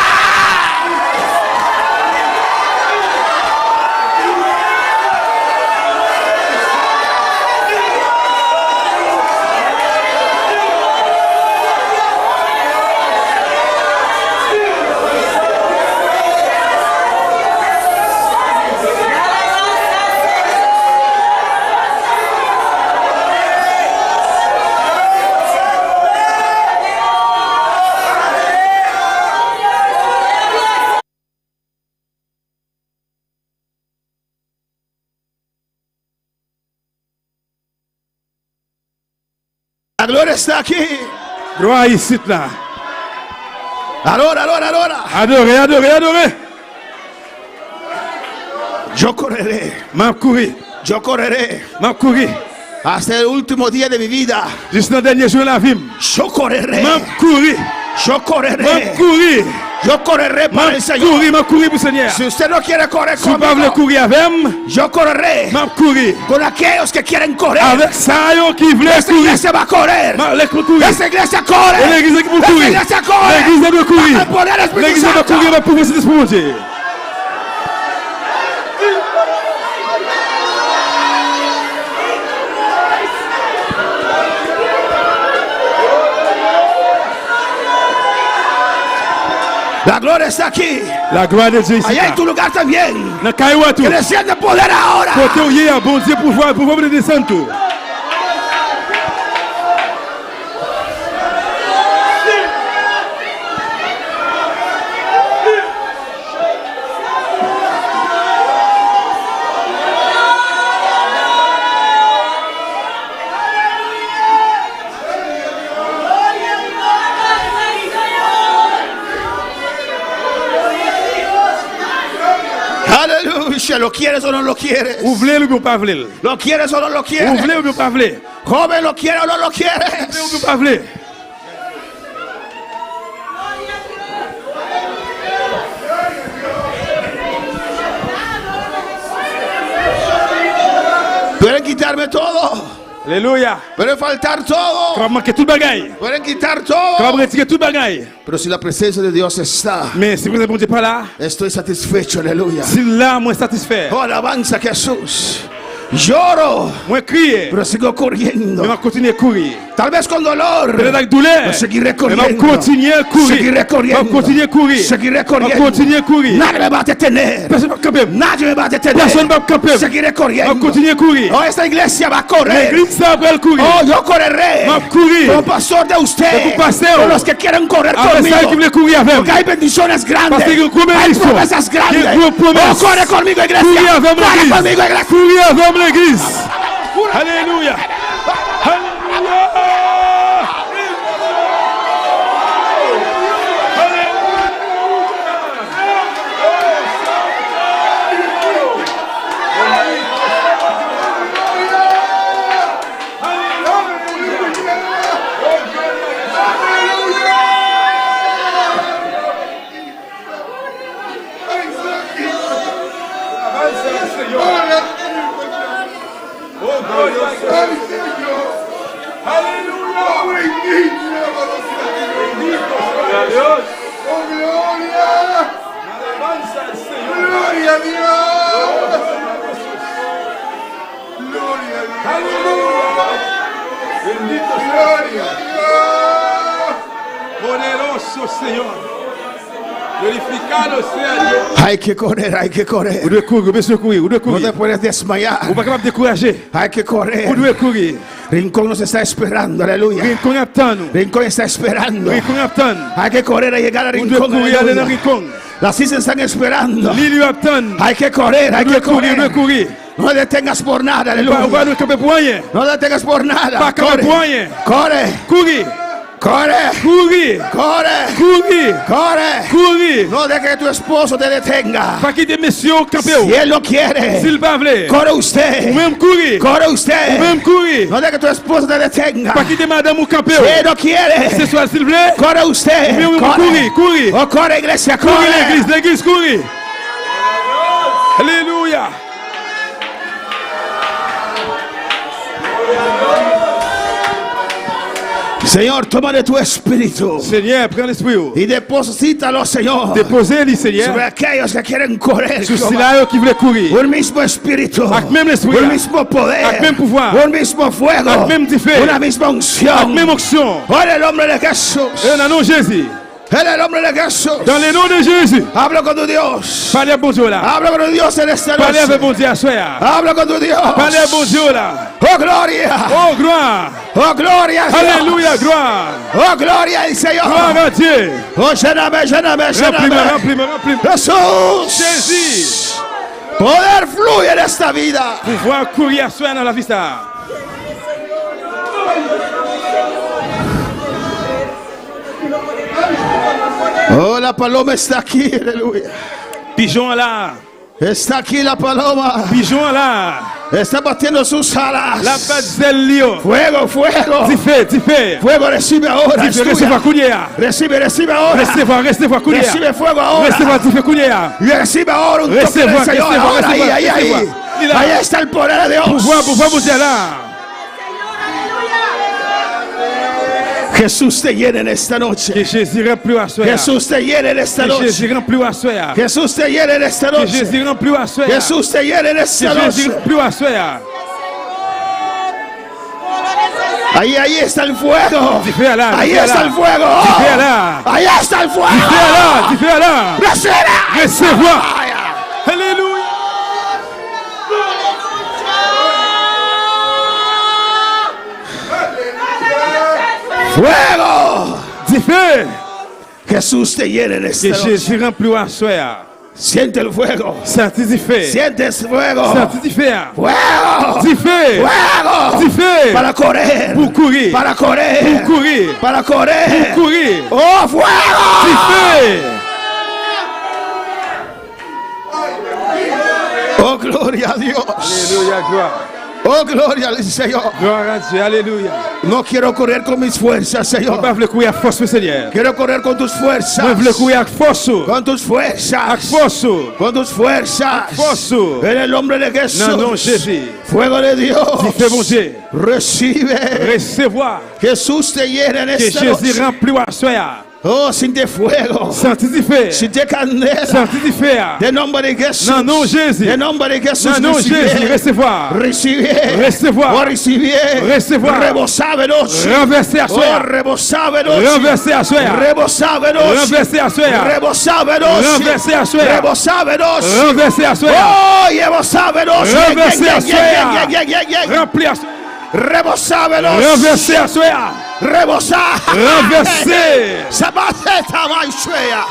La gloria está aquí. Gloire ici là. Adora, adora, adora. Adorez, adorez, adorez. Yo correré. M'a couru. Yo correré. M'a couru. Hasta el último día de mi vida. Jusqu'au dernier jour de la vie. Yo correré. M'a couru. Yo M'a correré. couru. Yo correré para el Señor. M'a couru pour le Seigneur. Si usted no quiere correr Si vous pas voulez conmigo, courir avec, yo correré m'a couru. con aquellos que quieren correr. Avec ça, yo qui voulait Esta courir. iglesia va a correr. M'a les courir. Esta iglesia Et corre. l'église qui veut Esta courir. iglesia corre. L'église doit courir. El poder Espíritu L'église doit Santo. courir, va pouvoir se disposer. La gloria está aquí. La gloire de Dieu ici. Allá en tu lugar también. Dans Kaiwa tout. Que desciende poder ahora. Côté où il y a bon Dieu pouvoir de descendre tout. Aleluya. ¿Lo quieres o no lo quieres? Ou voulez ou pas voulez? ¿Lo quieres o no lo Ou quieres? voulez ou pas voulez? Joven, ¿lo quieres o no lo Ou quieres? pas voulez? Pueden quitarme todo. Alléluia. Pueden faltar todo. Quand manquer tout bagaille. Pueden quitar Quand todo. retirer tout bagaille. Pero si la presencia de Dios está, Mais si vous êtes bon Dieu pas là, estoy satisfecho. Aleluya. si là moi satisfait, Oh, alabanza a Jesús. Lloro, moi crier, pero sigo corriendo. mais on continue à courir. Tal vez con dolor. Peut-être avec douleur, Pero seguiré mais on corriendo. continue à courir. Seguiré corriendo. On continue à courir. Seguiré On corriendo. continue à courir. Nadie me va a detener. Personne ne va camper. Nadie me va a detener. Personne ne va camper. Seguiré On corriendo. continue à courir. Oh, esta iglesia va a correr. L'église ça va courir. Oh, yo correré. Va courir. Como pastor de usted. Como pastor. Con los que quieren correr Avec ça qui conmigo. voulait courir avec. Porque hay bendiciones grandes. Parce qu'il y a une grande Hay bénédiction. promesas grandes. Il y a une grande promesse. Oh, corre conmigo, iglesia. Courir avec Corre l'église. conmigo, iglesia. Courir avec l'église. Alléluia. Alléluia. Poderoso Señor. Glorificado sea Dios. Hay que correr, hay que correr. Vous devez courir, vous devez courir, vous devez No te courir. puedes desmayar. Vous n'êtes pas capable de décourager. Hay que Vous correr. devez courir. Rincón nos está esperando, aleluya. Rincon attend nous. Rincón está esperando. Rincon attend. Hay que correr a llegar a Vous devez Rincón, courir aller dans aleluya. Rincon. Las islas están esperando. Lili attend. Hay que correr, hay Vous que devez courir, vous devez correr. courir. No detengas por nada, On va aleluya. nous camper pour rien. No detengas por nada. Pas camper pour rien. Corre, Courir. corre, Courir. corre, Courir. corre. Courir. No deje que tu esposo te detenga. Pas quitter messieurs camper. Si él lo quiere, S'il va vouloir. corre Ou usted. même courir. Corre Ou usted. même courir. No deje que tu esposo te detenga. Pas quitter madame ou camper. Si él no Ce quiere, soir s'il vous plaît. corre Ou usted. même courir, courir. Oh, corre, iglesia, Courir corre. l'église, l'église courir. Alléluia. Señor, toma de tu espíritu Seigneur, prends l'esprit. y deposítalo, Señor, Déposez-le, Seigneur. sobre aquellos que quieren correr. Sur Jehová. ceux qui voulaient courir. Un mismo espíritu, Avec même l'esprit. un mismo poder, Avec même pouvoir. un mismo fuego, Avec même feu. una misma Avec unción. même onction. Oh, en el nombre de Jesús, Et dans le nom de Jésus. en el nombre de Jesús, Dans le nom de Jésus. habla con tu Dios, Parlez à bon Dieu là. habla con tu Dios en esta Parlez avec noche, bon Dieu à soir. habla con tu Dios. Parlez à bon Dieu là. Oh, gloria, Oh, gloire. oh, gloria, a Dios. Alléluia, gloire. Oh, gloria al Señor. Gloire à Dieu. Oh, lléname, lléname, Remplis-moi, lléname. remplis-moi, remplis-moi. Jesús, Jésus. poder fluye en esta vida. Pouvoir courir à soir dans la vie ça. Oh, la paloma está aquí, aleluya. Pigeon là. Está aquí la paloma. Pigeon là. Está batiendo sus alas. La bête del lion. Fuego, fuego. Tifé. Fuego recibe ahora. Es Tifé, tuya. recevoir courir. Recibe ahora. Recevoir courir. Recibe fuego ahora. Recevoir tifé courir. Y recibe ahora un toque del Recevoir, Señor. recevoir, Ahora, recevoir, ahí. recevoir. Mira. Ahí está el poder de Dios. Pouvoir mon Dieu là. Jesús te llena en esta noche. Que Jésus remplit à soir. Jesús te llena en esta Que noche. Jésus remplit à soir. Jesús te llena en esta Que noche. Jésus remplit à soir. Jesús te llena en Que esta Jésus noche. remplit à soir. Ahí está el fuego. Différa-la, Ahí différa-la. está el fuego. Différa-la. Ahí está el fuego. Différa-la, différa-la. Recibirá. Recevoir. Alléluia. Fuego. Du feu. Jesús te llene en Que este noche. Jésus remplit à soir. Siente el fuego. Senti du feu. Siente el fuego. Senti du feu. Fuego. Du feu. Fuego. Du feu. Para correr. Pour courir. Para correr. Pour courir. Para correr. Courir. Oh, fuego. Du feu. Oh, gloria a Dios. Alléluia, gloire. Oh, gloria al Señor. Gloire à Dieu, alléluia. No quiero correr con mis fuerzas, On Señor. va vouloir courir à force, Seigneur. Quiero correr con tus On fuerzas. veut courir à force. Con tus À fuerzas. force. Con tus fuerzas. Force. En el nombre de Jesús. Non, non, Jésus. Fuego de Dios. Du feu, mon Dieu. Recibe. Recevoir. Jesús te llena en Que esta Jésus noche. remplit à soir. Oh, siente fuego. Senti du feu. Siente candela. Senti du feu. De nombre de Jesús. Non, non, Jésus. De nombre de Jesús. Non, non, recibe. Jésus. Recevoir. Recibe. Recevoir. Oh, recibe. Recevoir. Rebosávenos. Renverser à Oh, soir. rebosávenos. Renverser à soir. Rebosávenos. Renverser à soir. Rebosávenos. Renverser à soir. Rebosávenos. Renverser à soir. Oh, rebosávenos. Renverser à soir. Yeah. Remplir à soir. Rebosávenos. Renverser à soir. Rebosar. Renverser. Sabaceta maishwea.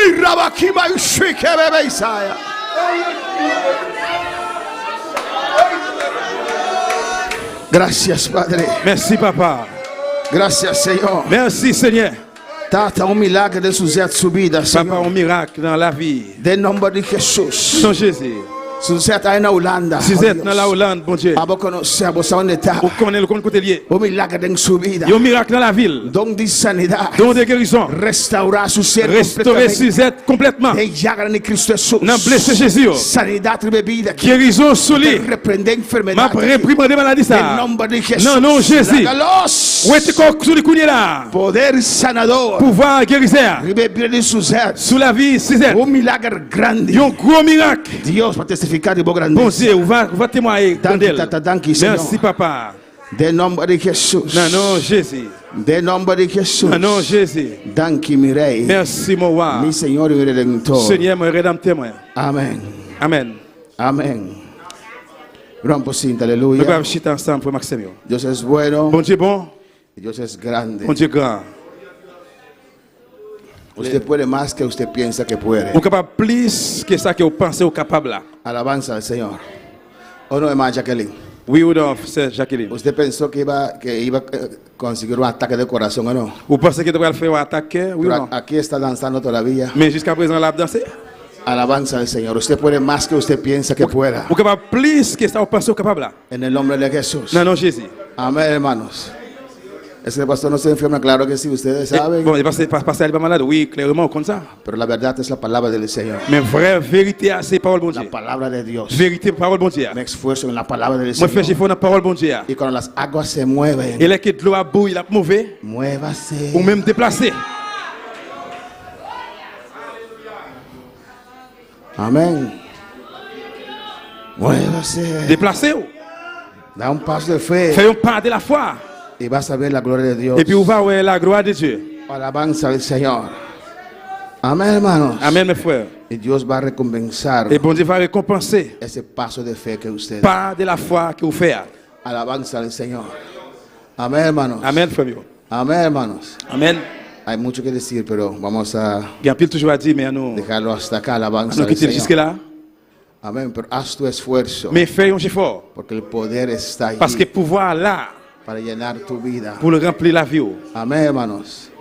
Irabaki maishwike bebe Isaya. Gracias, Padre. Merci, Papa. Gracias, Señor. Merci, Seigneur. Tata, un milagre de su vida, Papa, Señor. un miracle dans la vie. De nombre de Jesús. Son Jésus. Você está aí na Holanda. Si vous oh êtes dans la Deus. Hollande, bon Dieu. Abo conhecer você onde está. Vous connaissez le côté lié. O milagre em sua vida. Il y a un miracle dans la ville. Dom de sanidade. Don de guérison. Restaurar seu ser Restaurer completamente. Suzette complètement. Tem llaga em Cristo Jesus. Dans blessé Jésus. Sanidade e bebida. Guérison sous lui. Repreender Ma enfermidade. réprimandé maladie Em ça. nome de Jesus. Non, non, Jésus. Regalos. Où est-ce que sous le coup là? Poder sanador. Pouvoir guériseur. E bebida de Suzette. Sous la vie Suzette. Um milagre grande. Il y a un gros miracle. Deus vai testificar de boa Bon grandeza. Dieu, on va témoigner Danke, d'elle. tata, danke, Senhor. Merci, Papa. De nome de Jesus. Non, non, Jésus. De nome de Jesus. Non, non, Jésus. Danke, mi rei. Merci, mon roi. Mi Senhor e mi Redentor. Seigneur, mon rédempteur, moi. Amém. Amen. Amém. Rompo cinta, Nous aleluia. allons chiter ensemble pour Maxime. Deus é bueno. Bon Dieu bon, Deus é grande. bon Dieu grand. Usted puede más que usted piensa que puede. Vous capable plus que ça que vous pensez ou capable là. Alabanza al Señor. ¿O no, hermana Jacqueline? Oui ou non, c'est Jacqueline. ¿Usted pensó que iba a conseguir un ataque de corazón o no? Vous pensez que vous allez faire un attaque? Oui ou Pero non? aquí está danzando todavía. Mais jusqu'à présent, la danser. Alabanza al Señor. Usted puede más que usted piensa que pueda. Vous capable plus que ça vous pensez ou capable là. En el nombre de Jesús. Non, non, Jésus. Amén, hermanos. Es que el pastor no se enferma, claro que sí, ustedes saben. Bon, il va passer à malade, oui, clairement, comme ça. Pero la verdad es la palabra del Señor. Mais vraie vérité, c'est parole bon La Dieu. palabra de Dios. Vérité, parole bon Dieu. Me esfuerzo en la palabra del Moi, fais Señor. j'ai fait parole bon Dieu. Y cuando las aguas se mueven, Et là que de l'eau a bouilli, il a mauvais, muévase. ou même déplacé. Amén. Muévase. Déplacé, ou. Da un paso de fe Fais un pas de la foi. y vas a ver la gloria de Dios. Et puis, on va voir la gloire de Dieu. Alabanza al Señor. Amén, hermanos. Amen, mes frères. Y Dios va a recompensar Et bon Dieu va récompenser ese paso de fe que usted. pas de la foi que vous faites. Alabanza al Señor. Amén, hermanos. Amen, frère. Mio. Amén, hermanos. Amen. Hay mucho que decir, pero vamos a Il y a pile toujours à dire, mais nous, dejarlo hasta acá. Alabanza nous al quittons jusque Señor. là. Amén. Pero haz tu esfuerzo. Mais fais un effort. Porque el poder está Parce que allí pouvoir là, para llenar tu vida. pour le remplir la vie. Amén, hermanos.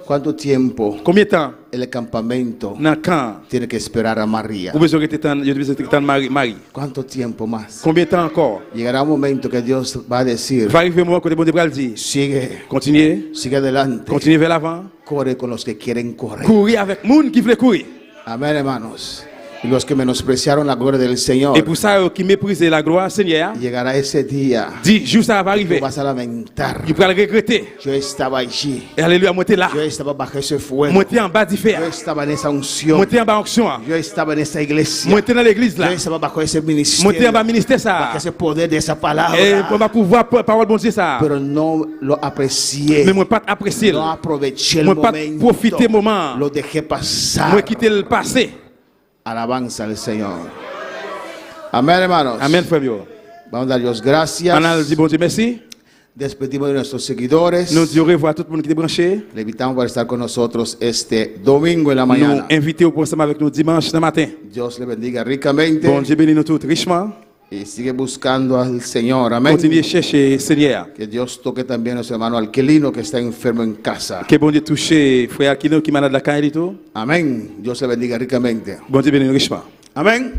¿Cuánto tiempo Combien de temps el campamento dans le camp tiene que esperar a María? vous besoin de Marie? ¿Cuánto tiempo más? Combien de temps encore? Llegará un momento que Dios va a decir, Va arriver un moment où bon Dieu va le dire. sigue, Continuez, sigue adelante, continuez vers l'avant. corre con los que quieren correr. Courir avec les gens qui veulent courir. Amén, hermanos. Y los que menospreciaron la gloria del Señor, Et pour ça, qui méprisent la gloire, Seigneur, llegará ese día. dit, jour ça va Tú arriver. vas a lamentar. Il va le regretter. Yo estaba allí. Et alléluia, moi, t'es là. Yo estaba bajo ese fuego. Moi, t'es en bas du fer. Yo estaba en esa unción. Moi, t'es en bas onction. Yo estaba en esa iglesia. Moi, t'es dans l'église Yo là. estaba bajo ese Moi, t'es en ministerio. bas ministère Bajo ça. ese poder de esa Et palabra. on va pouvoir parole bon Dieu ça. Pero no lo aprecié. Mais moi, pas apprécier. No aproveché el Moi, pas momento. profiter moment. Lo dejé pasar. Moi, quitter le passé. Alabanza al Señor. Amén, hermanos. Amen, frère. Yo. Vamos a dar Dios gracias. On a dit bon Dieu merci. Despedimos de nuestros seguidores. Nous disons au revoir à tout le monde qui est branché. Le invitamos para estar con nosotros este domingo en la Nous mañana. invitons pour ensemble avec nous dimanche matin. Dios le bendiga ricamente. Bon Dieu bénit nous tous richement. Y sigue buscando al Señor. Amén. Continuez à chercher Seigneur. Que Dios toque también a nuestro hermano Alquilino que está enfermo en casa. Que bon Dieu touche frère Aquino qui est malade de la caille et tout. Amén. Dios le bendiga ricamente. Bon Dieu bénit nous richement. Amén.